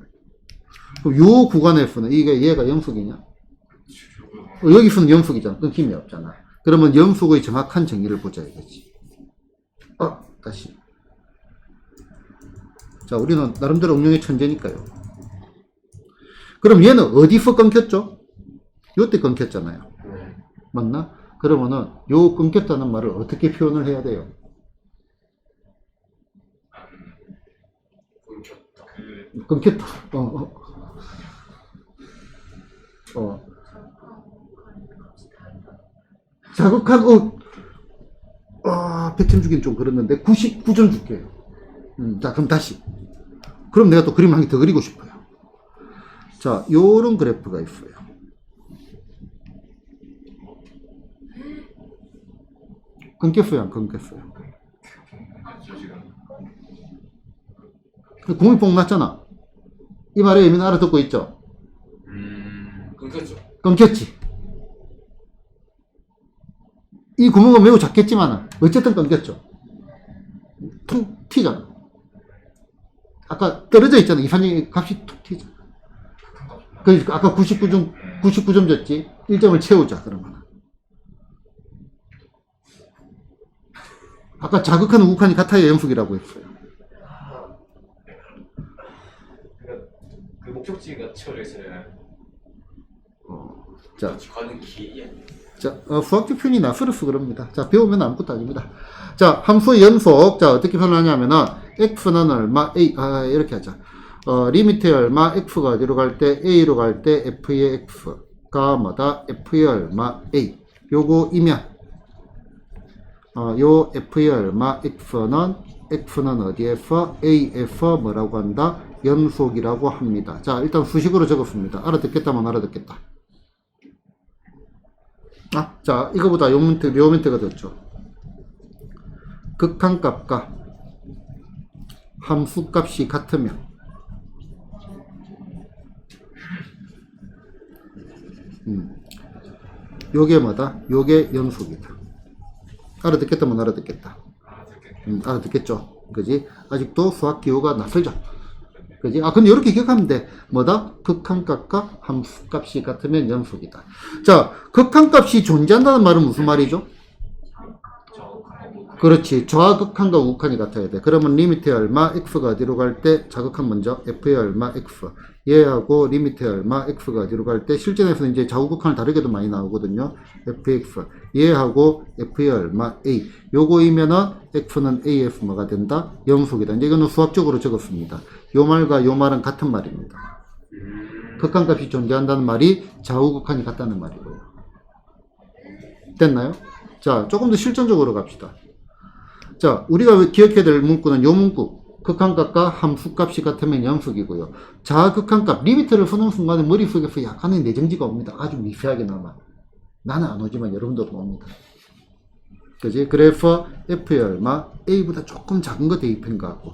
그럼 요 구간에서는 이게 얘가 연속이냐? 여기서는 연속이잖아. 끊김이 없잖아. 그러면 연속의 정확한 정의를 보자 이거지. 다시. 자, 우리는 나름대로 응용의 천재니까요. 그럼 얘는 어디서 끊겼죠? 요때 끊겼잖아요. 맞나? 그러면은 요 끊겼다는 말을 어떻게 표현을 해야 돼요? 끊겼다. 자극한 배점 주긴 좀 그랬는데 99점 줄게요. 자, 그럼 다시. 그럼 내가 또 그림 한 개 더 그리고 싶어요. 자, 요런 그래프가 있어요. 끊겼어요, 안 끊겼어요? 공이 뽕 났잖아. 이 말의 의미는 알아듣고 있죠? 끊겼죠. 끊겼지. 이 구멍은 매우 작겠지만 어쨌든 끊겼죠. 퉁 튀잖아. 아까 떨어져 있잖아. 이산이 값이 툭 튀잖아. 그러니까 아까 99점 줬지. 1점을 채우자 그러면. 아까 자극한 우극한이 같아야 연속이라고 했어요. 그 목적지가 채워져 있어요. 자, 가는 길이야. 자, 수학적 표현이 낯설어서 그럽니다. 자, 배우면 아무것도 아닙니다. 자, 함수의 연속. 자, 어떻게 표현하냐면은, x는 얼마, a, 이렇게 하자. 리미트에 얼마, x가 어디로 갈 때, a로 갈 때, f의 x가 뭐다, f의 얼마, a. 요거이면, 요 f의 얼마, x는 어디에서, a에서 뭐라고 한다, 연속이라고 합니다. 자, 일단 수식으로 적었습니다. 알아듣겠다면 알아듣겠다. 자, 이거보다 요 멘트가 좋죠. 극한값과 함수값이 같으면 요게 뭐다? 요게 연속이다. 알아듣겠다면 알아듣겠다. 알아듣겠죠? 그지? 아직도 수학 기호가 낯설죠? 그지? 근데 이렇게 기억하면 돼. 뭐다? 극한값과 함수값이 같으면 연속이다. 자, 극한값이 존재한다는 말은 무슨 말이죠? 그렇지. 좌극한과 우극한이 같아야 돼. 그러면 리미트에 얼마, x가 어디로 갈 때, 자극한 먼저, f에 얼마, x. 얘하고 리미트 얼마, x가 어디로 갈 때, 실전에서는 이제 좌우극한을 다르게도 많이 나오거든요. fx. 얘하고 f의 얼마, a. 요거이면은 f는 af 뭐가 된다? 영속이다. 이제 이거는 수학적으로 적었습니다. 요 말과 요 말은 같은 말입니다. 극한값이 존재한다는 말이 좌우극한이 같다는 말이고요. 됐나요? 자, 조금 더 실전적으로 갑시다. 자, 우리가 기억해야 될 문구는 요 문구. 극한값과 함수값이 같으면 영속이고요. 자극한값, 리미트를 푸는 순간에 머릿속에서 약간의 내정지가 옵니다. 아주 미세하게나마. 나는 안 오지만 여러분들은 옵니다. 그지? 그래서 F의 얼마, A보다 조금 작은 거 대입한 거 같고,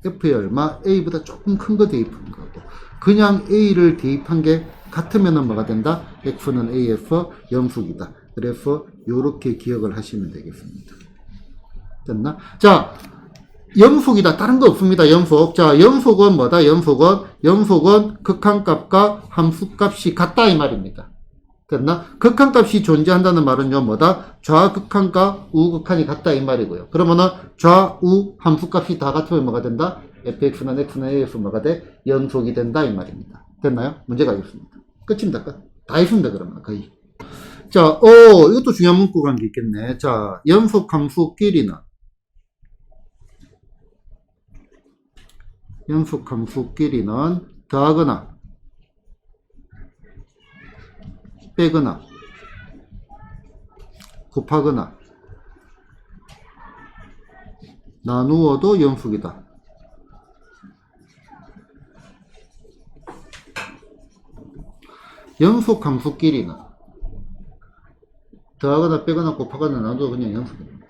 F의 얼마, A보다 조금 큰 거 대입한 거 같고, 그냥 A를 대입한 게 같으면 뭐가 된다? X는 AF 영속이다. 그래서 요렇게 기억을 하시면 되겠습니다. 됐나? 자, 영속이다. 다른 거 없습니다. 영속. 자, 영속은 뭐다? 영속은 극한값과 함수값이 같다 이 말입니다. 됐나? 극한값이 존재한다는 말은요, 뭐다? 좌극한과 우극한이 같다 이 말이고요. 그러면은 좌우 함수값이 다 같으면 뭐가 된다? fx는 x는 af 뭐가 돼? 영속이 된다 이 말입니다. 됐나요? 문제 가겠습니다. 끝입니다. 끝. 다 했습니다. 그러면 거의. 자, 이것도 중요한 문구가 한 게 있겠네. 자, 연속 함수끼리는 더하거나 빼거나 곱하거나 나누어도 연속이다. 연속 함수끼리는 더하거나 빼거나 곱하거나 나누어도 그냥 연속입니다.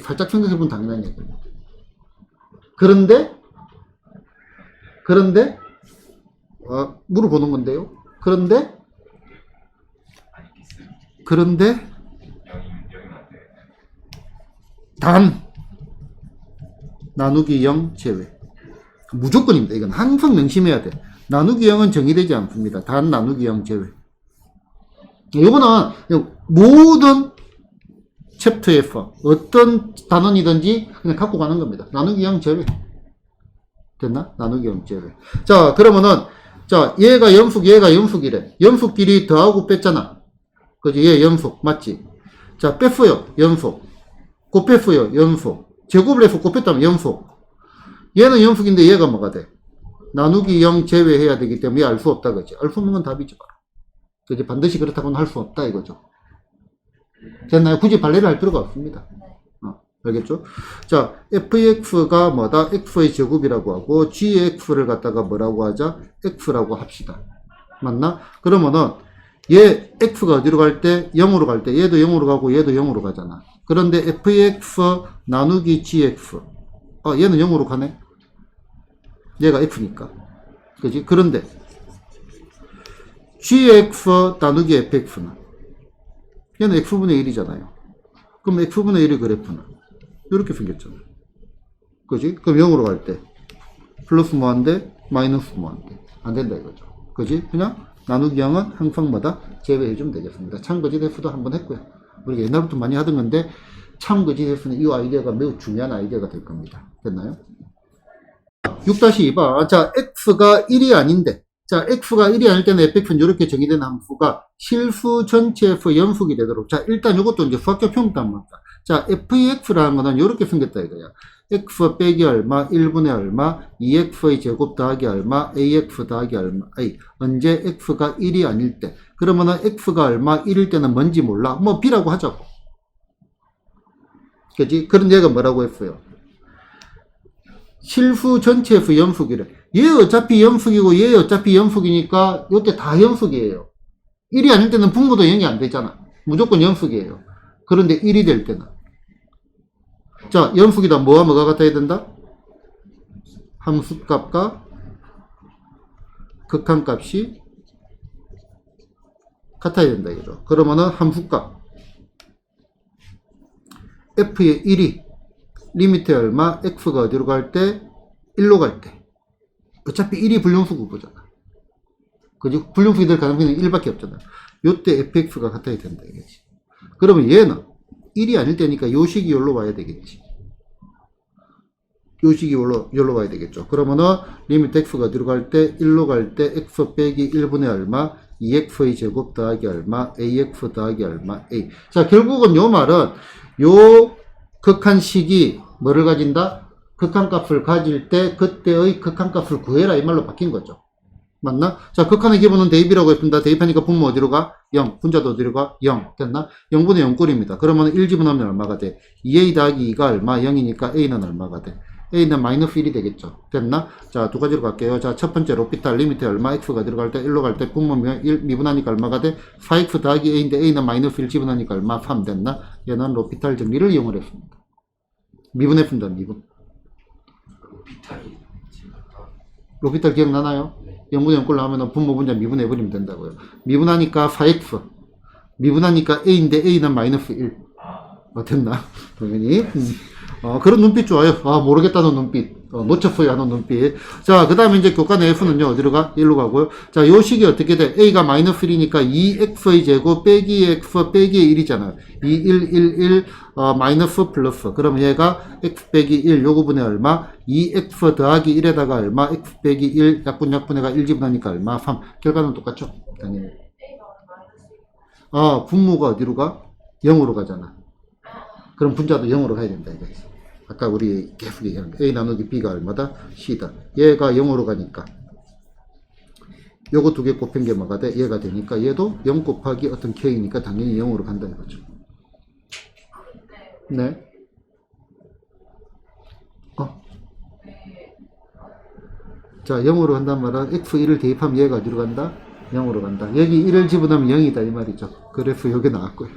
살짝 생각해보면 당연한 얘기입니다. 그런데 물어보는 건데요. 그런데 단 나누기 0 제외. 무조건입니다. 이건 항상 명심해야 돼. 나누기 0은 정의되지 않습니다. 단 나누기 0 제외. 이거는 모든 챕터에서 어떤 단원이든지 그냥 갖고 가는 겁니다. 나누기 0 제외. 됐나? 나누기 0 제외. 자, 그러면은, 자, 얘가 영속이래. 영속끼리 더하고 뺐잖아. 그지? 얘 영속. 맞지? 자, 뺐어요. 영속. 곱했어요. 영속. 제곱을 해서 곱했다면 영속. 얘는 영속인데 얘가 뭐가 돼? 나누기 0 제외해야 되기 때문에 알 수 없다. 그지? 알 수 없는 건 답이지. 그지? 반드시 그렇다고는 할 수 없다. 이거죠. 됐나요? 굳이 발레를 할 필요가 없습니다. 알겠죠? 자, fx가 뭐다? x의 제곱이라고 하고, gx를 갖다가 뭐라고 하자? x라고 합시다. 맞나? 그러면은, 얘, x가 어디로 갈 때? 0으로 갈 때, 얘도 0으로 가고, 얘도 0으로 가잖아. 그런데 fx 나누기 gx. 얘는 0으로 가네? 얘가 f니까. 그지? 그런데, gx 나누기 fx는? 얘는 x분의 1이잖아요. 그럼 x분의 1의 그래프는? 이렇게 생겼잖아. 그지? 그럼 0으로 갈 때, 플러스 무한대, 마이너스 무한대. 안 된다 이거죠. 그지? 그냥 나누기 0은 항상 마다 제외해주면 되겠습니다. 참거짓 F도 한번 했고요. 우리가 옛날부터 많이 하던 건데, 참거짓 F는 이 아이디어가 매우 중요한 아이디어가 될 겁니다. 됐나요? 6-2번. 자, x가 1이 아닌데, 자, x가 1이 아닐 때는 fx는 이렇게 정의된 함수가 실수 전체 f 연속이 되도록. 자, 일단 이것도 이제 수학적 평가 한번 합니다. 자, fx라는 거는 이렇게 생겼다 이거야. x 빼기 얼마, 1분의 얼마, 2x의 제곱 더하기 얼마, ax 더하기 얼마, 언제 x가 1이 아닐 때. 그러면은 x가 얼마, 1일 때는 뭔지 몰라. 뭐 b라고 하자고. 그지? 그런 얘가 뭐라고 했어요? 실수 전체 f 연속이래. 얘 어차피 연속이고 얘 어차피 연속이니까 이때 다 연속이에요. 1이 아닐 때는 분모도 0이 안 되잖아. 무조건 연속이에요. 그런데 1이 될 때는, 자, 연속이다. 뭐가 같아야 된다? 함수값과 극한값이 같아야 된다 이거죠. 그러면은 함수값 f의 1이 리미트 얼마, x가 어디로 갈 때? 1로 갈 때. 어차피 1이 불량수 구조잖아. 그지? 불량수이 될 가능성이 1밖에 없잖아. 요때 fx가 같아야 된다 이거지. 그러면 얘는 1이 아닐 때니까 요 식이 여기로 와야 되겠지. 요 식이 여기로 가야 되겠죠. 그러면은 리미트 x가 어디로 갈 때 1로 갈 때 x 빼기 1분의 얼마 2x의 제곱 더하기 얼마 ax 더하기 얼마 a. 자, 결국은 요 말은 요 극한식이 뭐를 가진다? 극한값을 가질 때 그때의 극한값을 구해라 이 말로 바뀐 거죠. 맞나? 자, 극한의 기본은 대입이라고 했습니다. 대입하니까 분모 어디로 가? 0. 분자도 어디로 가? 0. 됐나? 0분의 0꼴입니다. 그러면 1 집어넣으면 얼마가 돼? 2a 더하기 2가 얼마? 0이니까 a는 얼마가 돼? a는 마이너스 1이 되겠죠. 됐나? 자, 두 가지로 갈게요. 자, 첫 번째 로피탈 리미트 얼마? x가 들어갈 때 1로 갈 때 분모 1 미분하니까 얼마가 돼? 4x 더하기 a인데 a는 마이너스 1 집어넣으니까 얼마? 3 됐나? 얘는 로피탈 정리를 이용을 했습니다. 미분했습니다. 미분. 비타이. 로피탈 기억나나요? 0분의 0꼴 나오면 분모 분자 미분해버리면 된다고요. 미분하니까 4x. 미분하니까 a인데 a는 마이너스 1. 됐나? 당연히. 그런 눈빛 좋아요. 모르겠다는 눈빛. 놓쳤어요 하는 눈빛. 자, 그 다음에 이제 교과내 f는요, 어디로 가? 1로 가고요. 자, 요 식이 어떻게 돼? a가 마이너스 1이니까 2x의 제곱 빼기 x 빼기 1이잖아요. 2, 1, 1, 1, 마이너스 플러스. 그럼 얘가 x 빼기 1, 요거분의 얼마? 2x 더하기 1에다가 얼마? x 빼기 1, 약분해가 1 집어넣으니까 얼마? 3. 결과는 똑같죠? 당연히. 분모가 어디로 가? 0으로 가잖아. 그럼 분자도 0으로 가야 된다, 이거. 아까 우리 계속 얘기한 거. A 나누기 B가 얼마다? C다. 얘가 0으로 가니까. 요거 두 개 곱한 게 뭐가 돼? 얘가 되니까 얘도 0 곱하기 어떤 K니까 당연히 0으로 간다, 이거죠. 네. 자, 0으로 간단 말은 x1을 대입하면 얘가 어디로 간다? 0으로 간다. 여기 1을 집어넣으면 0이다, 이 말이죠. 그래서 여기 나왔고요.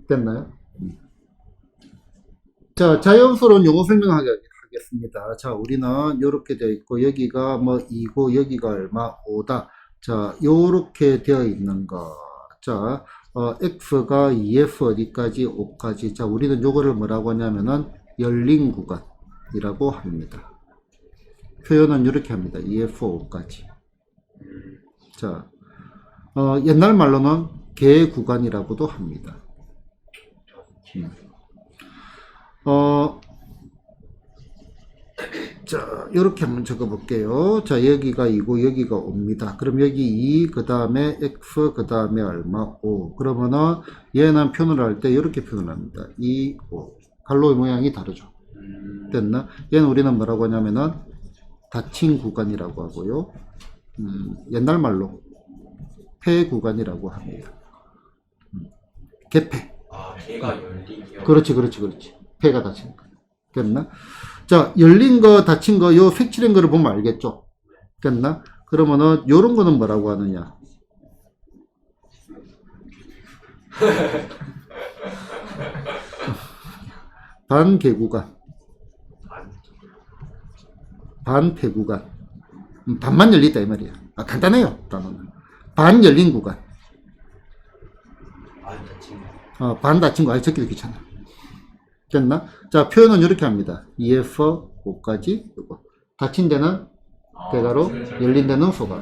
됐나요? 자, 자연스러운 용어 설명하겠습니다. 자, 우리는 요렇게 되어 있고, 여기가 뭐 2고, 여기가 얼마? 5다. 자, 요렇게 되어 있는 거. 자, x가 2f 어디까지? 5까지. 자, 우리는 요거를 뭐라고 하냐면은, 열린 구간이라고 합니다. 표현은 이렇게 합니다. 2f 5까지. 자, 옛날 말로는 개 구간이라고도 합니다. 자, 이렇게 한번 적어볼게요. 자, 여기가 2고, 여기가 5입니다. 그럼 여기 2, 그 다음에 x, 그 다음에 얼마? 5. 그러면은, 얘는 표현을 할 때 이렇게 표현을 합니다. 2, 5. 갈로의 모양이 다르죠. 됐나? 얘는 우리는 뭐라고 하냐면은, 닫힌 구간이라고 하고요. 옛날 말로, 폐 구간이라고 합니다. 개폐. 개가 열리기요. 그렇지. 폐가 닫힌 거. 됐나? 자, 열린 거, 닫힌 거, 요 색칠한 거를 보면 알겠죠? 됐나? 그러면은, 요런 거는 뭐라고 하느냐? 반개구간. 반폐구간. 반만 열리다, 이 말이야. 간단해요, 단어는. 반 열린 구간. 반 닫힌 거, 적기도 귀찮아. 됐나? 자, 표현은 이렇게 합니다. 2f 5까지, 요거. 닫힌 데는 대가로, 열린 데는 소가로.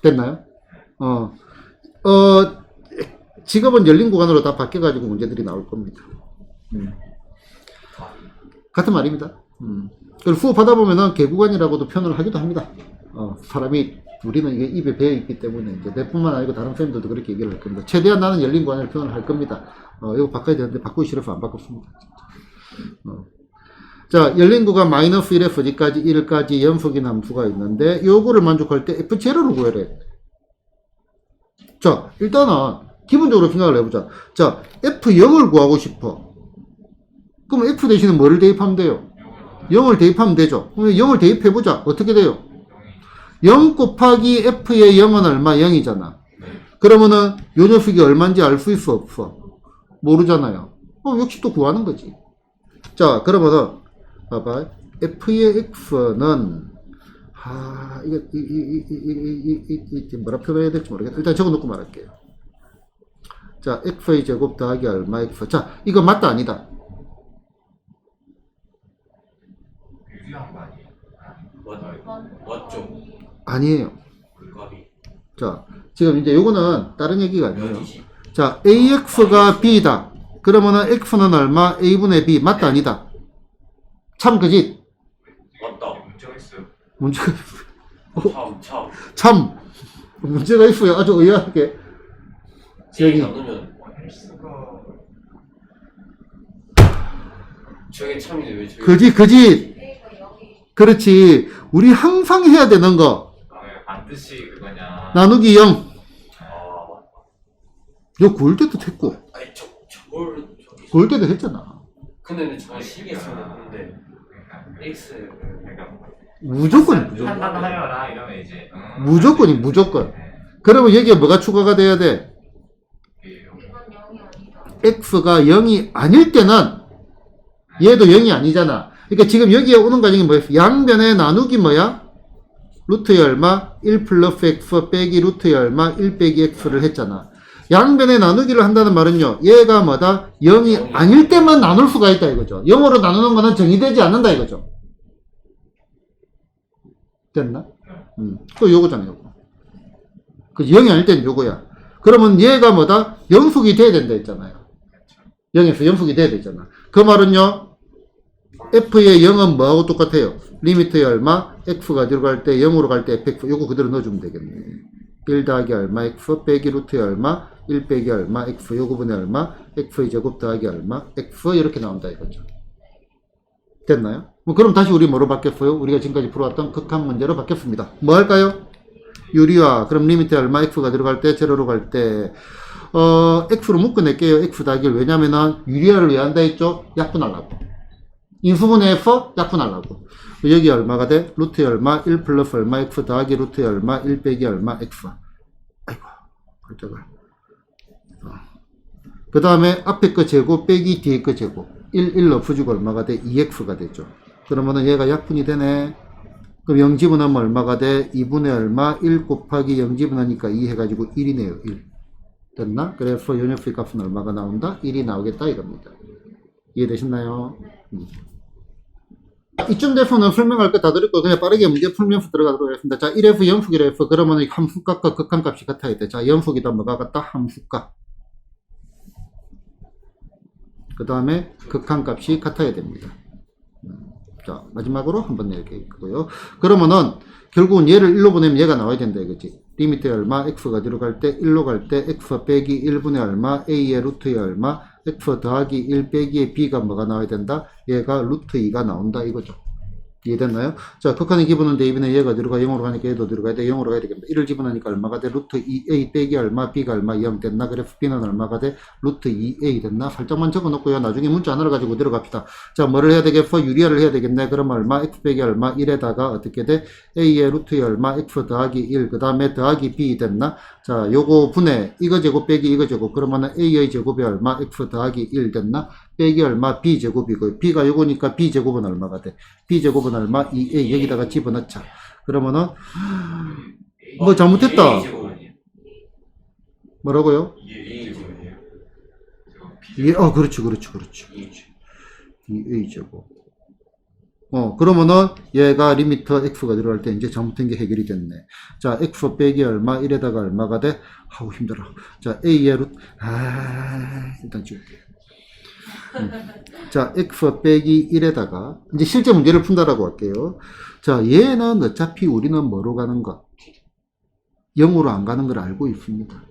됐나요? 직업은 열린 구간으로 다 바뀌어가지고 문제들이 나올 겁니다. 같은 말입니다. 그리고 수업하다 보면은 개구간이라고도 표현을 하기도 합니다. 사람이, 우리는 이게 입에 배어있기 때문에, 이제 내뿐만 아니고 다른 선생님들도 그렇게 얘기를 할 겁니다. 최대한 나는 열린 구간을 표현을 할 겁니다. 이거 바꿔야 되는데, 바꾸기 싫어서 안 바꿨습니다. 자, 열린 구간 마이너스 1에서 어디까지? 1까지 연속인 함수가 있는데, 요거를 만족할 때 F0를 구해래. 자, 일단은, 기본적으로 생각을 해보자. 자, F0을 구하고 싶어. 그럼 F 대신에 뭐를 대입하면 돼요? 0을 대입하면 되죠. 그럼 0을 대입해보자. 어떻게 돼요? 0 곱하기 F의 0은 얼마? 0이잖아. 그러면은, 요 녀석이 얼마인지 알 수 있어? 없어? 모르잖아요. 역시 또 구하는 거지. 자, 그러면은, 봐봐. F의 X는, 이게 뭐라 표현해야 될지 모르겠다. 일단 적어 놓고 말할게요. 자, X의 제곱 더하기 얼마 X. 자, 이거 맞다, 아니다? 유리한 거 아니에요? 맞죠? 아니에요. 값이. 자, 지금 이제 요거는 다른 얘기가 아니에요. 자, AX가 B다. 그러면은 X는 얼마? A분의 B. 맞다, 아니다? 참 그지? 맞다. 문제가 있어요. 문제가 참. 참 문제가 있어요. 아주 의아하게. A 여기 나누면 X가 저게 참인데 왜 저게 그지 A가 0이 그렇지. 우리 항상 해야 되는 거 반드시 그거냐. 나누기 0. 아, 이거 구울 때도 했고 아니 저걸 저기 구울 때도 했잖아. 근데 저거 시계에서는 근데 그러니까 X를 그러니까 무조건 판단하여라 이러면 이제 무조건이 무조건. 네. 그러면 여기에 뭐가 추가가 돼야 돼? 이건 0이 아니다. x가 0이 아닐 때는 얘도 0이 아니잖아. 그러니까 지금 여기에 오는 과정이 뭐였어? 양변의 나누기 뭐야? 루트의 얼마? 1 플러스 x 빼기 루트의 얼마? 1 빼기 x를 했잖아. 양변의 나누기를 한다는 말은요. 얘가 뭐다? 0이 아닐 때만 나눌 수가 있다 이거죠. 0으로 나누는 거는 정의되지 않는다 이거죠. 됐나? 그 요거잖아요. 요거. 그 0이 아닐 때는 요거야. 그러면 얘가 뭐다? 영속이 돼야 된다 했잖아요. 0에서 영속이 돼야 되잖아. 그 말은요. f의 0은 뭐하고 똑같아요? 리미트의 얼마? x가 들어갈 때 0으로 갈 때 fx 요거 그대로 넣어주면 되겠네. 1 더하기 얼마 x 빼기 루트의 얼마 1 빼기 얼마 x 요거분의 얼마 x의 제곱 더하기 얼마 x 이렇게 나온다 이거죠. 됐나요? 뭐 그럼 다시 우리 뭐로 바뀌었어요? 우리가 지금까지 풀어왔던 극한 문제로 바뀌었습니다. 뭐 할까요? 유리화. 그럼 리미트 얼마 x가 들어갈 때 제로로 갈 때 x로 묶어낼게요. x 더하기를. 왜냐면은 유리화를 왜 한다 했죠? 약분하려고. 인수분해해서 약분하려고. 여기 얼마가 돼? 루트의 얼마 1 플러스 얼마 x 더하기 루트의 얼마 1 빼기 얼마 x. 아이고 깜짝아. 그 다음에 앞에 거 제곱 빼기 뒤에 거 제곱 1 없어지고 얼마가 돼? 2x가 되죠. 그러면은 얘가 약분이 되네. 그럼 0 집어넣으면 얼마가 돼? 2분의 얼마? 1 곱하기 0 집어넣으니까 2 해가지고 1이네요. 1. 됐나? 그래서 요 녀석의 값은 얼마가 나온다? 1이 나오겠다 이겁니다. 이해되셨나요? 이쯤 돼서는 설명할 거 다 드렸고 그냥 빠르게 문제 풀면서 들어가도록 하겠습니다. 자, 1에서 영속이라 해서 그러면 함수값과 극한값이 같아야 돼. 자, 영속이다 뭐가 같다? 함수값. 그 다음에 극한값이 같아야 됩니다. 자, 마지막으로 한번 이렇게 있고요. 그러면은 결국은 얘를 1로 보내면 얘가 나와야 된다 이거지. 리미트의 얼마 x가 뒤로 갈 때 1로 갈 때 x 빼기 1분의 얼마 a의 루트의 얼마 x 더하기 1 빼기의 b가 뭐가 나와야 된다? 얘가 루트 2가 나온다 이거죠. 이해됐나요? 자, 극한의 기본은 대입이네. 얘가 들어가 0으로 가니까 얘도 들어가야 돼. 0으로 가야 되겠다. 1을 집어넣으니까 얼마가 돼? 루트 2a 빼기 얼마, b가 얼마, 0 됐나? 그래서 b는 얼마가 돼? 루트 2a 됐나? 살짝만 적어놓고요. 나중에 문자 하나를 가지고 들어갑시다. 자, 뭐를 해야 되겠어? 유리화를 해야 되겠네. 그럼 얼마? x 빼기 얼마? 1에다가 어떻게 돼? a의 루트의 얼마? x 더하기 1. 그 다음에 더하기 b 됐나? 자, 요거 분해. 이거 제곱 빼기 이거 제곱. 그러면은 a의 제곱이 얼마? x 더하기 1 됐나? 빼기 얼마? b제곱이고 b가 요거니까 b제곱은 얼마가 돼? b제곱은 얼마? 2a 여기다가 집어넣자. 그러면은 뭐 잘못했다. 뭐라고요? 그렇지 2a제곱. 그러면은 얘가 리미트 x가 들어갈 때 이제 잘못된 게 해결이 됐네. 자, x 빼기 얼마? 1에다가 얼마가 돼? 아우 힘들어. 자, a의 루트 일단 지울게요. 자, x 빼기 1에다가 이제 실제 문제를 푼다라고 할게요. 자, 얘는 어차피 우리는 뭐로 가는 거? 0으로 안 가는 걸 알고 있습니다.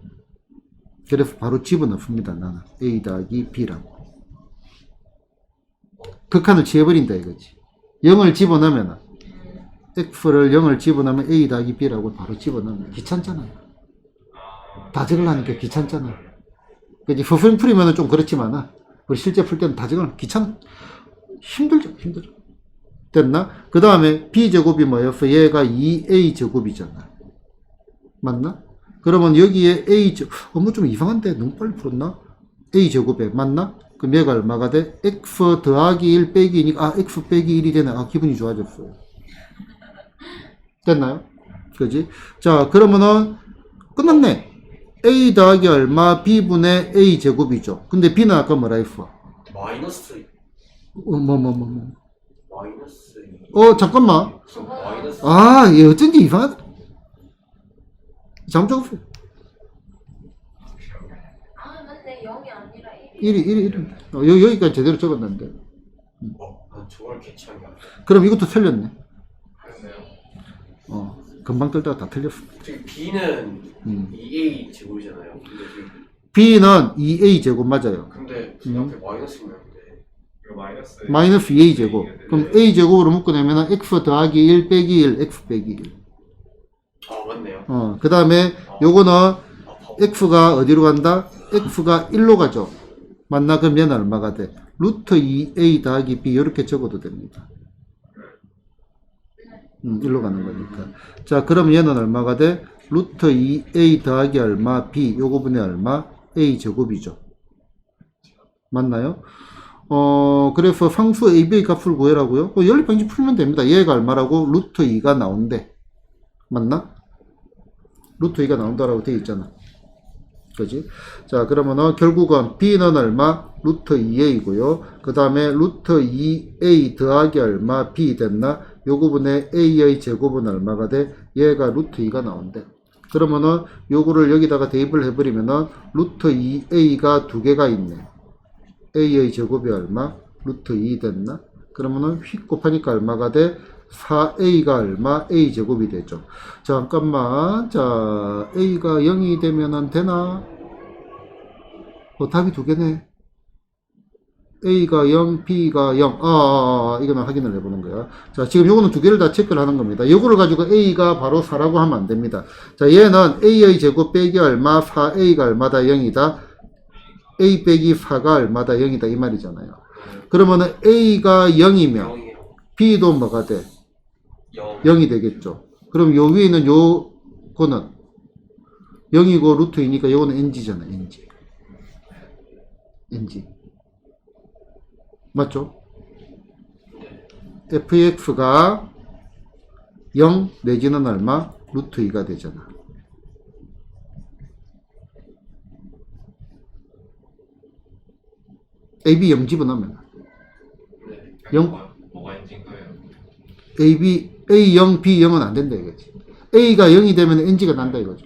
그래서 바로 집어넣습니다. 나는 a 더하기 b라고. 극한을 취해버린다 이거지. 0을 집어넣으면 x를 0을 집어넣으면 a 더하기 b라고 바로 집어넣으면 귀찮잖아요. 다 적으려니까 귀찮잖아. 그지? 후분 풀이면 좀 그렇지만 우리 실제 풀 때는 다 적으면 귀찮아. 힘들죠. 됐나? 그 다음에 b제곱이 뭐였어? 얘가 2a제곱이잖아. 맞나? 그러면 여기에 a제곱, 좀 이상한데? 너무 빨리 풀었나? a제곱에 맞나? 그럼 얘가 얼마가 돼? x 더하기 1 빼기 2니까 x 빼기 1이 되네. 기분이 좋아졌어요. 됐나요? 그지? 자, 그러면은 끝났네. a 더하기 얼마? b분의 a 제곱이죠. 근데 b는 아까 뭐라 했어? 마이너스 마이너스 잠깐만. 마이너스 얘 어쩐지 이상하다. 잘못 적었어. 맞네. 0이 아니라 1이. 1이. 여기까지 제대로 적었는데. 아, 저걸 개치한 게 아니야. 그럼 이것도 틀렸네. 그랬어요. 금방 떨다가 다 틀렸어. 저기 B는 음. 2A 제곱이잖아요. 근데 지금 B는 2A 제곱 맞아요. 근데 음. 옆에 마이너스가 있는데 이거 마이너스. 마이너스 2A 제곱. 그럼 A 제곱으로 묶어내면 X 더하기 1 빼기 1, X 빼기 1. 아 맞네요. 그 다음에 요거는 아 바보. X가 어디로 간다? X가 1로 가죠. 맞나? 그럼 얘는 얼마가 돼? 루트 2A 더하기 B 이렇게 적어도 됩니다. 1로 가는 거니까. 자, 그럼 얘는 얼마가 돼? 루트 2A 더하기 얼마? B 요거분의 얼마? A 제곱이죠. 맞나요? 그래서 상수 AB의 값을 구해라고요? 연립방식 풀면 됩니다. 얘가 얼마라고? 루트 2가 나온대. 맞나? 루트 2가 나온다라고 되어 있잖아. 그지? 자, 그러면은 결국은 B는 얼마? 루트 2A고요. 그 다음에 루트 2A 더하기 얼마? B 됐나? 요거분의 A의 제곱은 얼마가 돼? 얘가 루트 2가 나온대. 그러면은 요거를 여기다가 대입을 해버리면은 루트 2A가 두 개가 있네. A의 제곱이 얼마? 루트 2 됐나? 그러면은 휙 곱하니까 얼마가 돼? 4A가 얼마? A 제곱이 되죠. 잠깐만. 자, A가 0이 되면은 되나? 답이 두 개네. A가 0, B가 0. 이거는 확인을 해보는 거야. 자, 지금 요거는 두 개를 다 체크를 하는 겁니다. 요거를 가지고 A가 바로 4라고 하면 안 됩니다. 자, 얘는 A의 제곱 빼기 얼마? 4A가 얼마다? 0이다. A 빼기 4가 얼마다? 0이다. 이 말이잖아요. 그러면은 A가 0이면 0이에요. B도 뭐가 돼? 0. 0이 되겠죠. 그럼 요 위에 있는 요거는 0이고 루트 2니까 요거는 NG잖아. NG. NG. 맞죠? fx가 0 내지는 얼마? 루트 2가 되잖아. AB 0 집어넣으면 네. 0. 뭐가 인지인 거예요? A0, B0은 안 된다 이거지. A가 0이 되면 NG가 난다 이거죠.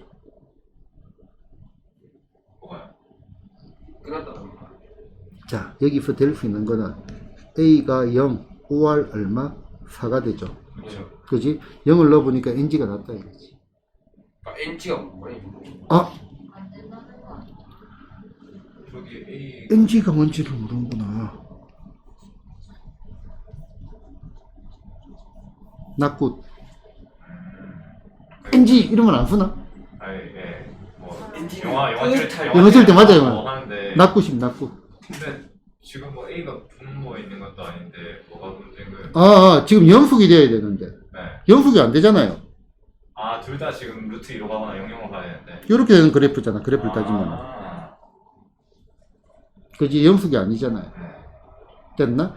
뭐가요? 끝났다. 자, 여기서 될 수 있는 거는 A가 0, OR 얼마? 4가 되죠. 그렇죠. 그지? 0을 넣어보니까 NG가 났다 이거지. 아 NG가 뭐예요? 아, 안 된다는 거 아니야? 저기 A NG가 뭔지를 모르는구나. 낙굿. NG 이러면 안 쓰나? 아예 예. 뭐 NG 영화 찍을 영화 찍을 때 맞아요. 뭐 하는데 낙굿임 낙굿. 근데 지금 뭐 A가 분모에 있는 것도 아닌데 뭐가 문제인 거예요? 지금 영숙이 돼야 되는데 네. 영숙이 안 되잖아요. 아, 둘 다 지금 루트 2로 가거나 0으로 가야 되는데. 이렇게 되는 그래프잖아. 그래프를 따지면. 아, 그지? 영숙이 아니잖아요. 네. 됐나?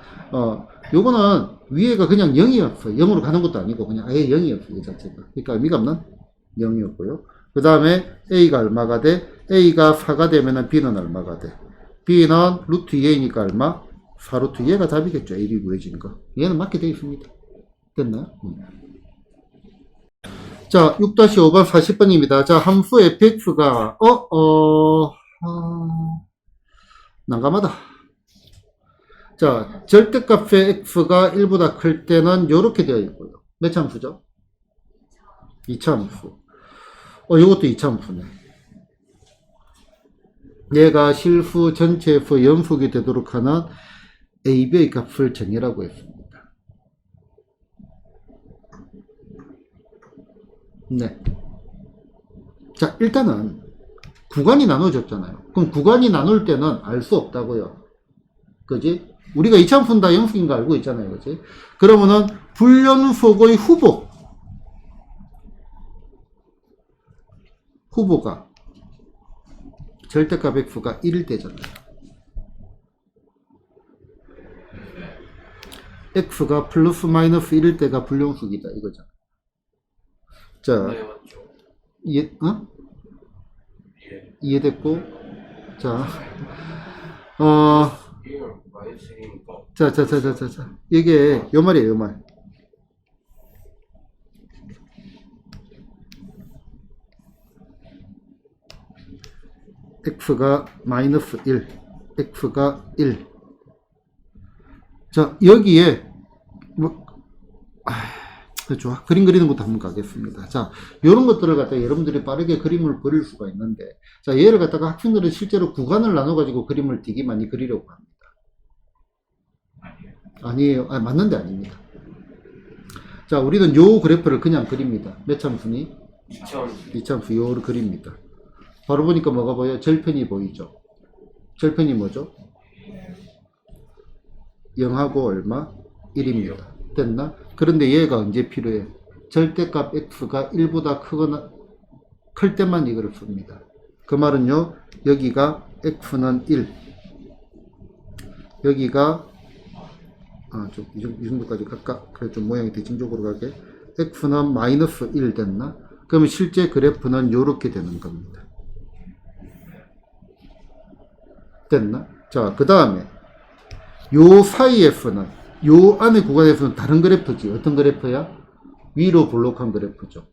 요거는 위에가 그냥 0이었어. 0으로 가는 것도 아니고 그냥 아예 0이었어. 이 자체가. 그러니까 의미가 없는 0이었고요. 그 다음에 A가 얼마가 돼? A가 4가 되면은 B는 얼마가 돼? B는 루트 2A니까 얼마? 4루트 얘가 답이겠죠. AB 구해진 거. 얘는 맞게 되어 있습니다. 됐나요? 자, 6-5번 40번입니다. 자, 함수 fx가 난감하다. 자, 절대값의 x가 1보다 클 때는 이렇게 되어 있고요. 몇 차 함수죠? 2차 함수. 요것도 2차 함수네. 얘가 실수 전체에서 연속이 되도록 하는 AB의 값을 정의라고 했습니다. 네. 자, 일단은 구간이 나눠졌잖아요. 그럼 구간이 나눌 때는 알 수 없다고요. 그지? 우리가 2차 함수는 다 연속인 거 알고 있잖아요. 그지? 그러면은 불연속의 후보가 절대값 x가 1일 때잖아요. x가 플러스 마이너스 1일 때가 불연속이다 이거죠. 자, 네 맞죠. 예. 이해됐고, 자, 1을 마이너스니까 자. 이게 요 말이에요, 요 말. x가 마이너스 1, x가 1. 자, 여기에 뭐, 그렇죠. 그림 그리는 것도 한번 가겠습니다. 자, 이런 것들을 갖다가 여러분들이 빠르게 그림을 그릴 수가 있는데, 자, 얘를 갖다가 학생들은 실제로 구간을 나눠가지고 그림을 되게 많이 그리려고 합니다. 아니에요. 맞는데 아닙니다. 자, 우리는 요 그래프를 그냥 그립니다. 몇 참수니? 2천. 2참수 요를 그립니다. 바로 보니까 뭐가 보여요? 절편이 보이죠? 절편이 뭐죠? 0하고 얼마? 1입니다. 됐나? 그런데 얘가 언제 필요해? 절대값 x가 1보다 크거나 클 때만 이거를 씁니다. 그 말은요, 여기가 x는 1, 여기가 이 정도까지 갈까? 그래 좀 모양이 대칭적으로 가게. x는 마이너스 1 됐나? 그러면 실제 그래프는 요렇게 되는 겁니다. 됐나? 자, 그 다음에 요 사이에서는, 요 안에 구간에서는 다른 그래프지. 어떤 그래프야? 위로 볼록한 그래프죠.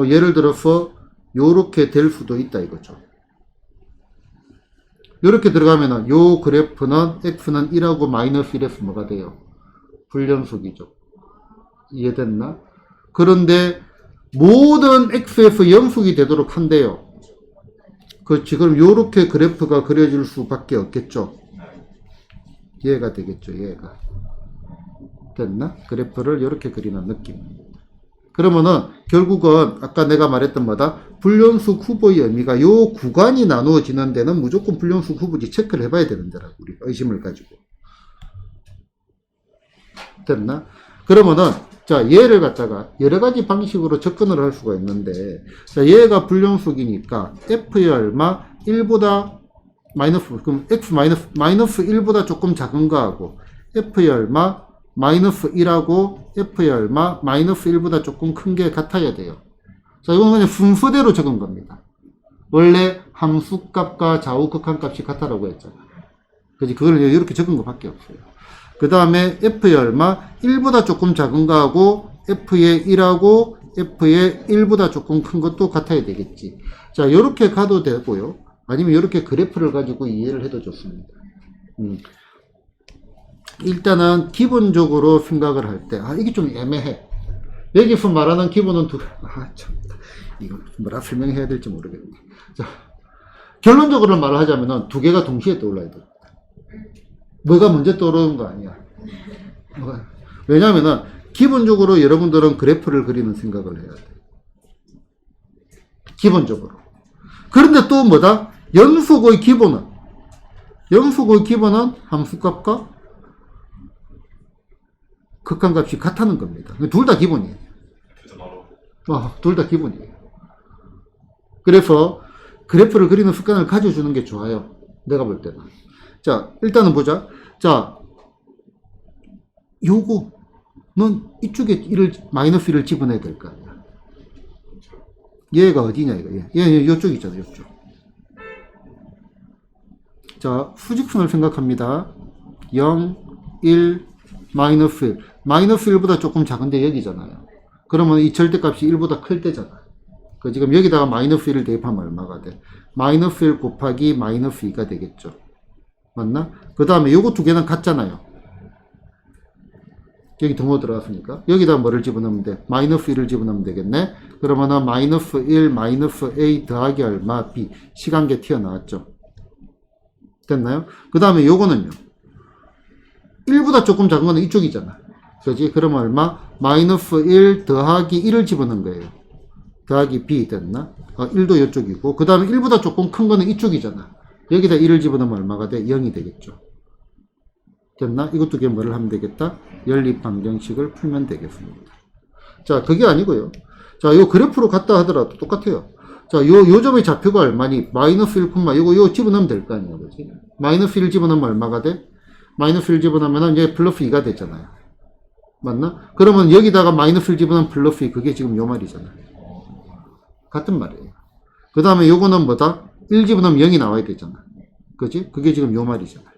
예를 들어서 요렇게 될 수도 있다 이거죠. 요렇게 들어가면은 요 그래프는 x는 1하고 마이너스 1에서 뭐가 돼요? 불연속이죠. 이해됐나? 그런데 모든 x에서 연속이 되도록 한대요. 그렇지. 그럼 요렇게 그래프가 그려질 수밖에 없겠죠. 얘가 되겠죠. 얘가. 됐나? 그래프를 이렇게 그리는 느낌입니다. 그러면은 결국은 아까 내가 말했던 뭐다? 불연속 후보의 의미가 요 구간이 나누어지는 데는 무조건 불연속 후보지 체크를 해봐야 되는 데라고 우리가 의심을 가지고. 됐나? 그러면은 자, 얘를 갖다가 여러 가지 방식으로 접근을 할 수가 있는데, 자, 얘가 불연속이니까 f의 얼마 1보다 마이너스, 그럼 x 마이너스 1보다 조금 작은 거하고 f의 얼마 마이너스 1하고 f의 얼마 마이너스 1보다 조금 큰 게 같아야 돼요. 자, 이건 그냥 순서대로 적은 겁니다. 원래 함수값과 좌우 극한값이 같다라고 했잖아. 그지? 그걸 이렇게 적은 것밖에 없어요. 그 다음에 f의 얼마 1보다 조금 작은 거하고 f의 1하고 f의 1보다 조금 큰 것도 같아야 되겠지. 자, 이렇게 가도 되고요. 아니면 이렇게 그래프를 가지고 이해를 해도 좋습니다. 일단은 기본적으로 생각을 할 때, 이게 좀 애매해. 여기서 말하는 기본은 참, 이거 뭐라 설명해야 될지 모르겠네. 자, 결론적으로 말을 하자면은 두 개가 동시에 떠올라야 돼. 뭐가 먼저 떠오르는 거 아니야. 왜냐면은 기본적으로 여러분들은 그래프를 그리는 생각을 해야 돼. 기본적으로. 그런데 또 뭐다? 연속의 기본은 함수값과 극한값이 같다는 겁니다. 둘 다 기본이에요. 둘 다 기본이에요. 그래서 그래프를 그리는 습관을 가져주는 게 좋아요. 내가 볼 때는. 자, 일단은 보자. 자, 요거는 이쪽에 마이너스 1을 집어내야 될 거 아니야. 얘가 어디냐, 이거. 얘 요쪽 있잖아, 요쪽. 자, 수직선을 생각합니다. 0, 1, 마이너스 1. 마이너스 1보다 조금 작은데 여기잖아요. 그러면 이 절대값이 1보다 클 때잖아. 그 지금 여기다가 마이너스 1을 대입하면 얼마가 돼? 마이너스 1 곱하기 마이너스 2가 되겠죠. 맞나? 그 다음에 요거 두 개는 같잖아요. 여기 등호 들어갔으니까 여기다 뭐를 집어넣으면 돼? 마이너스 1을 집어넣으면 되겠네. 그러면은 마이너스 1 마이너스 a 더하기 얼마 b 시간계 튀어나왔죠. 됐나요? 그 다음에 요거는요, 1보다 조금 작은 거는 이쪽이잖아. 그지? 그러면 얼마? 마이너스 1 더하기 1을 집어넣은 거예요. 더하기 b 됐나? 1도 이쪽이고, 그 다음에 1보다 조금 큰 거는 이쪽이잖아. 여기다 1을 집어넣으면 얼마가 돼? 0이 되겠죠. 됐나? 이것도 그게 뭐를 하면 되겠다? 연립 방정식을 풀면 되겠습니다. 자, 그게 아니고요. 자, 요 그래프로 갔다 하더라도 똑같아요. 자, 요 점의 좌표가 얼마니? 마이너스 1, 요거 집어넣으면 될 거 아니야, 그지? 마이너스 1 집어넣으면 얼마가 돼? 마이너스 1 집어넣으면 이제 플러스 2가 되잖아요. 맞나? 그러면 여기다가 마이너스 1 집어넣으면 플러스 2, 그게 지금 요 말이잖아요. 같은 말이에요. 그 다음에 요거는 뭐다? 1 집어넣으면 0이 나와야 되잖아. 그지? 그게 지금 요 말이잖아요.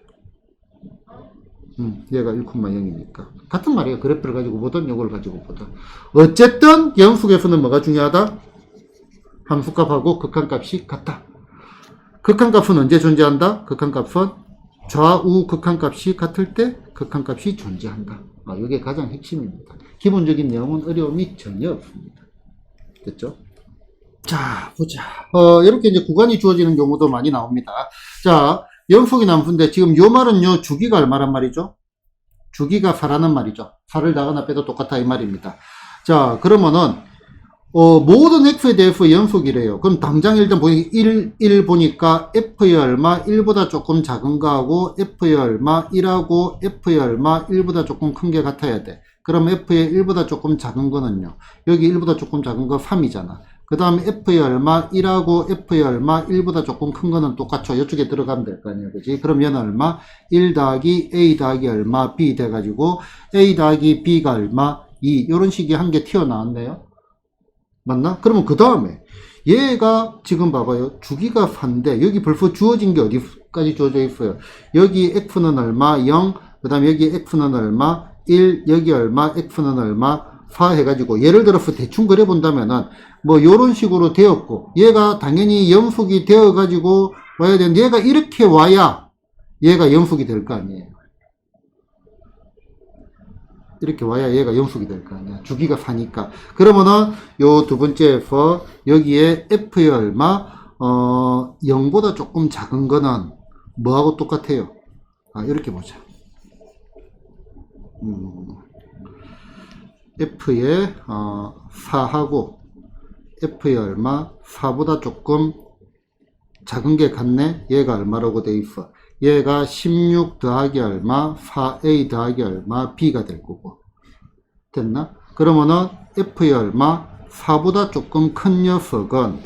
얘가 1,0이니까. 같은 말이에요. 그래프를 가지고 보든 요걸 가지고 보든. 어쨌든 영속에서는 뭐가 중요하다? 함수값하고 극한값이 같다. 극한값은 언제 존재한다? 극한값은 좌우 극한값이 같을 때 극한값이 존재한다. 이게 가장 핵심입니다. 기본적인 내용은 어려움이 전혀 없습니다. 됐죠? 자, 보자. 이렇게 이제 구간이 주어지는 경우도 많이 나옵니다. 자, 연속이 남수인데 지금 요 말은요, 주기가 얼마란 말이죠? 주기가 4라는 말이죠. 4를 다거나 빼도 똑같아 이 말입니다. 자, 그러면은 모든 x에 대해서 연속이래요. 그럼 당장 일단 보니 1 보니까 f의 얼마 1보다 조금 작은 거하고 f의 얼마 1하고 f의 얼마 1보다 조금 큰 게 같아야 돼. 그럼 f의 1보다 조금 작은 거는요. 여기 1보다 조금 작은 거 3이잖아. 그 다음에 f의 얼마 1하고 f의 얼마 1보다 조금 큰 거는 똑같죠. 이쪽에 들어가면 될 거 아니에요. 그지? 그럼 얘는 얼마? 1 더하기 a 더하기 얼마 b 돼가지고 a 더하기 b가 얼마? 2. 이런 식의 한 개 튀어나왔네요. 맞나? 그러면 그 다음에 얘가 지금 봐봐요. 주기가 4인데 여기 벌써 주어진 게 어디까지 주어져 있어요? 여기 x는 얼마? 0. 그 다음에 여기 x는 얼마? 1. 여기 얼마? x는 얼마? 4 해가지고 예를 들어서 대충 그려본다면은 뭐 요런 식으로 되었고 얘가 당연히 연속이 되어가지고 와야 되는데 얘가 이렇게 와야 얘가 연속이 될 거 아니에요. 이렇게 와야 얘가 연속이 될 거 아니야. 주기가 4니까. 그러면은 요 두 번째에서 여기에 f의 얼마 0보다 조금 작은 거는 뭐하고 똑같아요? 이렇게 보자. f의 4하고 f의 얼마 4보다 조금 작은 게 같네. 얘가 얼마라고 돼 있어? 얘가 16 더하기 얼마 4a 더하기 얼마 b가 될 거고. 됐나? 그러면은 f의 얼마 4보다 조금 큰 녀석은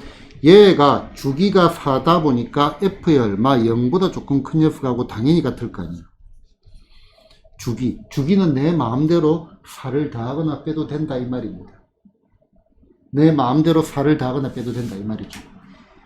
얘가 주기가 4다 보니까 f의 얼마 0보다 조금 큰 녀석하고 당연히 같을 거 아니에요. 주기는 내 마음대로 4를 더하거나 빼도 된다 이 말입니다. 내 마음대로 4를 더하거나 빼도 된다 이 말이죠.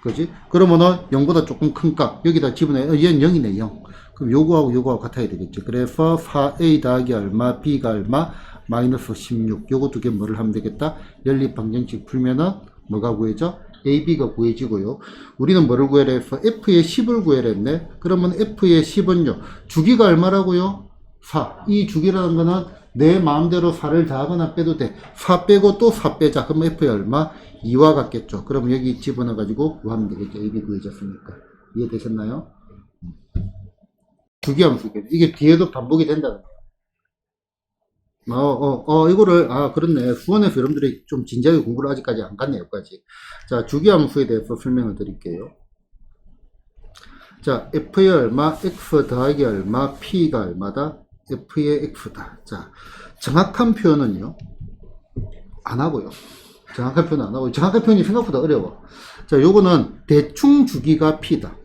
그지? 그러면은 0보다 조금 큰 값 여기다 집어넣어요. 얘는 0이네 0. 그럼 요거하고 같아야 되겠죠. 그래서 4a 더하기 얼마 b가 얼마 마이너스 16. 요거 두 개 뭐를 하면 되겠다? 연립방정식 풀면은 뭐가 구해져? a, b가 구해지고요. 우리는 뭐를 구해라 해서 f의 10을 구해라 했네. 그러면 f의 10은요. 주기가 얼마라고요? 4. 이 주기라는 거는 내 마음대로 4를 더하거나 빼도 돼. 4 빼고 또 4 빼자. 그럼 f의 얼마? 2와 같겠죠. 그럼 여기 집어넣어 가지고 구하면 되겠죠. a, b 구해졌으니까. 이해되셨나요? 주기함수. 이게 뒤에도 반복이 된다는 거예요. 이거를, 그렇네. 수원에서 여러분들이 좀 진지하게 공부를 아직까지 안 갔네요, 여기까지. 자, 주기함수에 대해서 설명을 드릴게요. 자, f의 얼마, x 더하기 얼마, p가 얼마다? f의 x다. 자, 정확한 표현은요, 안 하고요. 정확한 표현 안 하고, 정확한 표현이 생각보다 어려워. 자, 요거는 대충 주기가 p다.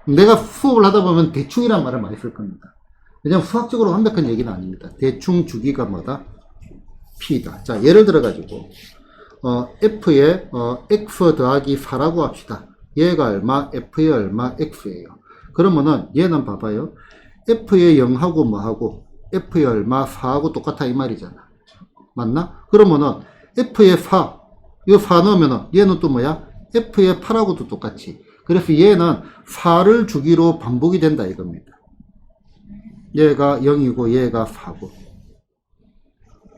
내가 수업을 하다 보면 대충이란 말을 많이 쓸 겁니다. 왜냐면 수학적으로 완벽한 얘기는 아닙니다. 대충 주기가 뭐다? p다. 자, 예를 들어 가지고 f의 x 더하기 4라고 합시다. 얘가 얼마? f의 얼마? x예요. 그러면은 얘는 봐봐요. f의 0하고 뭐하고 f의 얼마? 4하고 똑같아 이 말이잖아. 맞나? 그러면은 f의 4 이거 4 넣으면은 얘는 또 뭐야? f의 8하고도 똑같이. 그래서 얘는 4를 주기로 반복이 된다 이겁니다. 얘가 0이고 얘가 4고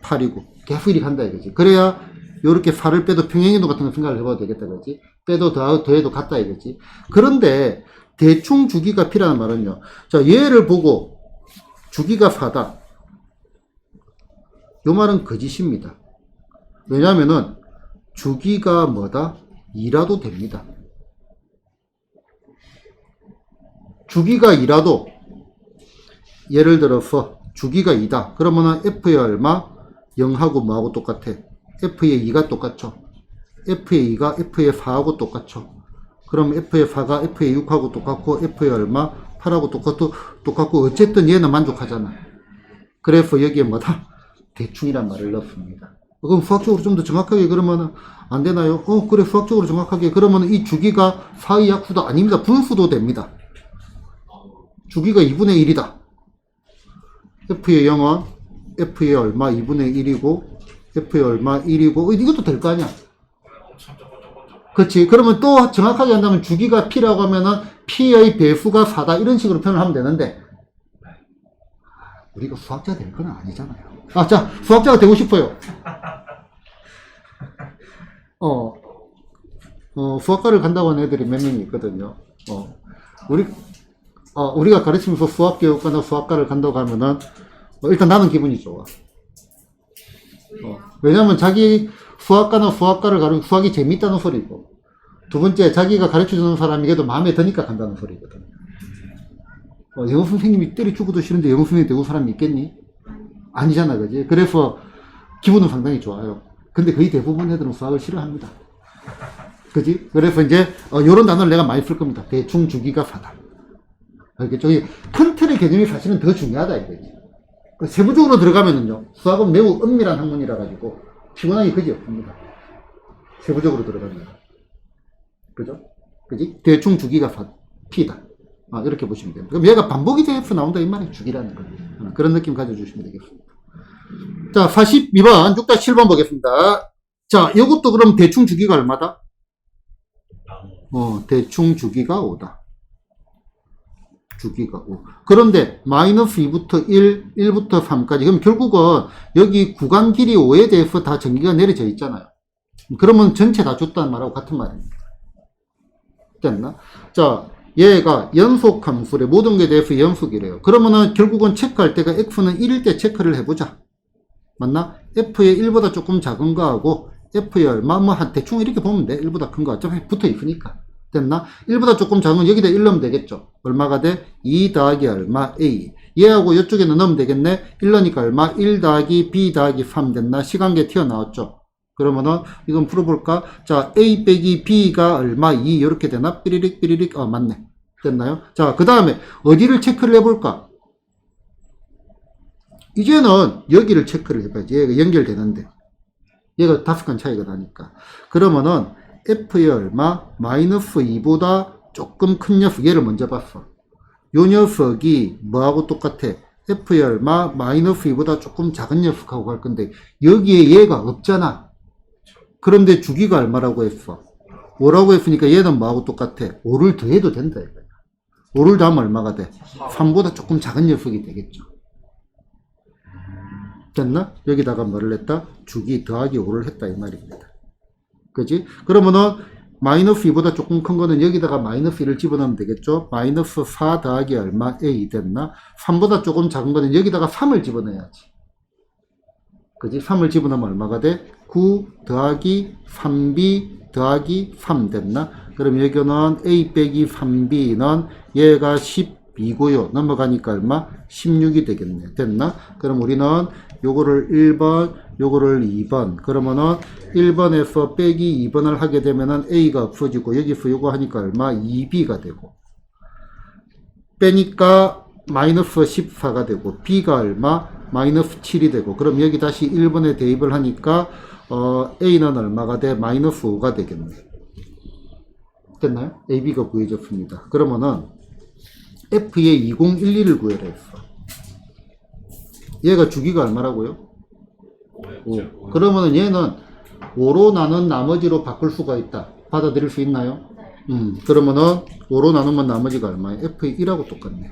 8이고 계속 이렇게 한다 이거지. 그래야 요렇게 4를 빼도 평행이동 같은 거 생각을 해봐도 되겠다 그지? 빼도 더해도 같다 이거지. 그런데 대충 주기가 p라는 말은요. 자, 얘를 보고 주기가 4다. 요 말은 거짓입니다. 왜냐면은 주기가 뭐다? 2라도 됩니다. 주기가 2라도 예를 들어서 주기가 2다. 그러면은 f의 얼마? 0하고 뭐하고 똑같아? f의 2가 똑같죠. f의 2가 f의 4하고 똑같죠. 그럼 f의 4가 f의 6하고 똑같고 f의 얼마? 8하고 똑같고 어쨌든 얘는 만족하잖아. 그래서 여기에 뭐다? 대충이란 말을 넣습니다. 그럼 수학적으로 좀 더 정확하게 그러면 안 되나요? 그래 수학적으로 정확하게 그러면 이 주기가 4의 약수도 아닙니다. 분수도 됩니다. 주기가 2분의 1이다. f의 0은 f의 얼마 2분의 1이고 f의 얼마 1이고 이것도 될 거 아니야. 그렇지. 그러면 또 정확하게 한다면 주기가 p라고 하면은 p의 배수가 4다 이런 식으로 표현을 하면 되는데 우리가 수학자 될 건 아니잖아요. 아, 자, 수학자가 되고 싶어요. 수학과를 간다고 하는 애들이 몇 명이 있거든요. 우리가 가르치면서 수학교육과나 수학과를 간다고 하면은, 일단 나는 기분이 좋아. 왜요? 왜냐면 자기 수학과나 수학과를 가르치면 수학이 재밌다는 소리고, 두 번째, 자기가 가르쳐주는 사람이 그래도 마음에 드니까 간다는 소리거든. 영어 선생님이 때려 죽어도 싫은데 영어 선생님이 되고 사람이 있겠니? 아니잖아, 그지? 그래서 기분은 상당히 좋아요. 근데 거의 대부분 애들은 수학을 싫어합니다. 그지? 그래서 이제, 요런 단어를 내가 많이 쓸 겁니다. 대충 주기가 사다. 알겠죠? 큰 틀의 개념이 사실은 더 중요하다, 이거지. 세부적으로 들어가면은요, 수학은 매우 은밀한 학문이라 가지고 피곤하기 그지 없습니다. 세부적으로 들어가면. 그죠? 그지? 대충 주기가 P다. 이렇게 보시면 됩니다. 그럼 얘가 반복이 돼서 나온다, 이 말이 주기라는 거예요. 그런 느낌 가져주시면 되겠습니다. 자, 42번, 6-7번 보겠습니다. 자, 이것도 그럼 대충 주기가 얼마다? 대충 주기가 5다. 주기가 5. 그런데 마이너스 2부터 1, 1부터 3까지. 그럼 결국은 여기 구간 길이 5에 대해서 다 전기가 내려져 있잖아요. 그러면 전체 다 줬다는 말하고 같은 말입니다. 됐나? 자, 얘가 연속 함수래. 모든 것에 대해서 연속이래요. 그러면은 결국은 체크할 때가 x는 1일 때 체크를 해보자. 맞나? f의 1보다 조금 작은 거하고 f의 얼마? 한 대충 이렇게 보면 돼. 1보다 큰 거 어차피 붙어 있으니까. 됐나? 1보다 조금 작은 건 여기다 1 넣으면 되겠죠. 얼마가 돼? 2 더하기 얼마? a. 얘하고 이쪽에는 넣으면 되겠네. 1 넣으니까 얼마? 1 더하기 b 더하기 3 됐나? 시간계 튀어나왔죠. 그러면은 이건 풀어볼까? 자, a 빼기 b가 얼마? 2 이렇게 되나? 삐리릭 삐리릭. 맞네. 됐나요? 자, 그 다음에 어디를 체크를 해볼까? 이제는 여기를 체크를 해봐야지. 얘가 연결되는데 얘가 5칸 차이가 나니까. 그러면은 f의 얼마? 마이너스 2보다 조금 큰 녀석. 얘를 먼저 봤어. 요 녀석이 뭐하고 똑같아? f의 얼마? 마이너스 2보다 조금 작은 녀석하고 갈 건데 여기에 얘가 없잖아. 그런데 주기가 얼마라고 했어? 5라고 했으니까 얘는 뭐하고 똑같아? 5를 더해도 된다 이거야. 5를 더하면 얼마가 돼? 3보다 조금 작은 녀석이 되겠죠. 됐나? 여기다가 뭐를 했다? 주기 더하기 5를 했다 이 말입니다. 그지? 그러면은 마이너스 2보다 조금 큰 거는 여기다가 마이너스 1을 집어넣으면 되겠죠? 마이너스 4 더하기 얼마? A 됐나? 3보다 조금 작은 거는 여기다가 3을 집어넣어야지. 그지? 3을 집어넣으면 얼마가 돼? 9 더하기 3B 더하기 3 됐나? 그럼 여기는 A 빼기 3B는 얘가 12고요. 넘어가니까 얼마? 16이 되겠네. 됐나? 그럼 우리는 요거를 1번, 요거를 2번. 그러면은 1번에서 빼기 2번을 하게 되면은 A가 없어지고 여기서 요거 하니까 얼마? 2B가 되고. 빼니까 마이너스 14가 되고 B가 얼마? 마이너스 7이 되고. 그럼 여기 다시 1번에 대입을 하니까 A는 얼마가 돼? 마이너스 5가 되겠네. 됐나요? AB가 구해졌습니다. 그러면은 F의 2012를 구해라 했어. 얘가 주기가 얼마라고요? 5. 그러면은 얘는 5로 나눈 나머지로 바꿀 수가 있다. 받아들일 수 있나요? 그러면은 5로 나누면 나머지가 얼마예요? F의 1하고 똑같네.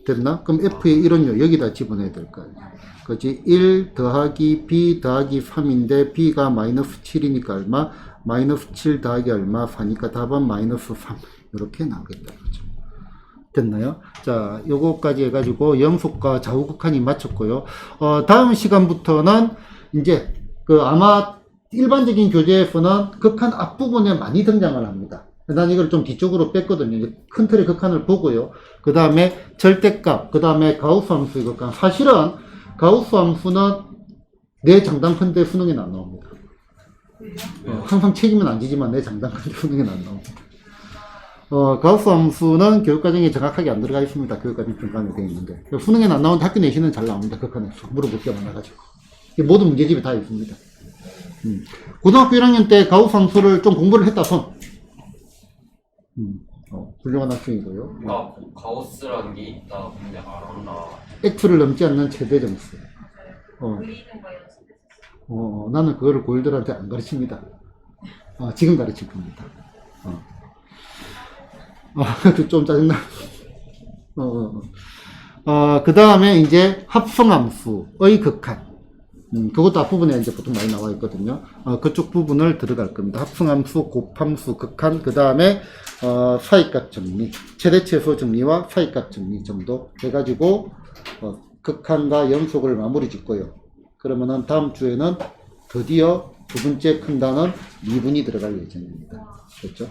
됐나? 그럼 F의 1은요, 여기다 집어넣어야 될 거 아니야. 그렇지? 1 더하기 B 더하기 3인데 B가 마이너스 7이니까 얼마? 마이너스 7 더하기 얼마? 4니까 답은 마이너스 3. 이렇게 나오겠다. 그렇죠? 됐나요? 자, 요거까지 해가지고 영속과 좌우극한이 맞췄고요. 다음 시간부터는 이제 아마 일반적인 교재에서는 극한 앞부분에 많이 등장을 합니다. 난 이걸 좀 뒤쪽으로 뺐거든요. 이제 큰 틀의 극한을 보고요. 그 다음에 절대값, 그 다음에 가우스 함수의 극한. 사실은 가우스 함수는 내 장단컨대 수능에는 안 나옵니다. 항상 책임은 안 지지만 내 장단컨대 수능에는 안 나옵니다. 가우스 함수는 교육과정에 정확하게 안 들어가 있습니다. 교육과정 평가에 되어 있는데. 수능에는 안 나오는데 학교 내신은 잘 나옵니다. 극한에서. 물어볼 게 많아가지고. 모든 문제집에 다 있습니다. 고등학교 1학년 때 가우스 함수를 좀 공부를 했다 손. 훌륭한 학생이고요. 가우스라는 게 있다. 근데 안 한다. X를 넘지 않는 최대 점수. 보이는 거 연습했었어요. 나는 그거를 고일들한테 안 가르칩니다. 지금 가르칠 겁니다. 좀 짜증나. 그 다음에 이제 합성함수의 극한. 그것도 앞부분에 이제 보통 많이 나와 있거든요. 그쪽 부분을 들어갈 겁니다. 합성함수, 곱함수, 극한, 그 다음에 사익각 정리, 최대 최소 정리와 사익각 정리 정도 해가지고 극한과 연속을 마무리 짓고요. 그러면은 다음 주에는 드디어 두 번째 큰 단원 미분이 들어갈 예정입니다. 그렇죠?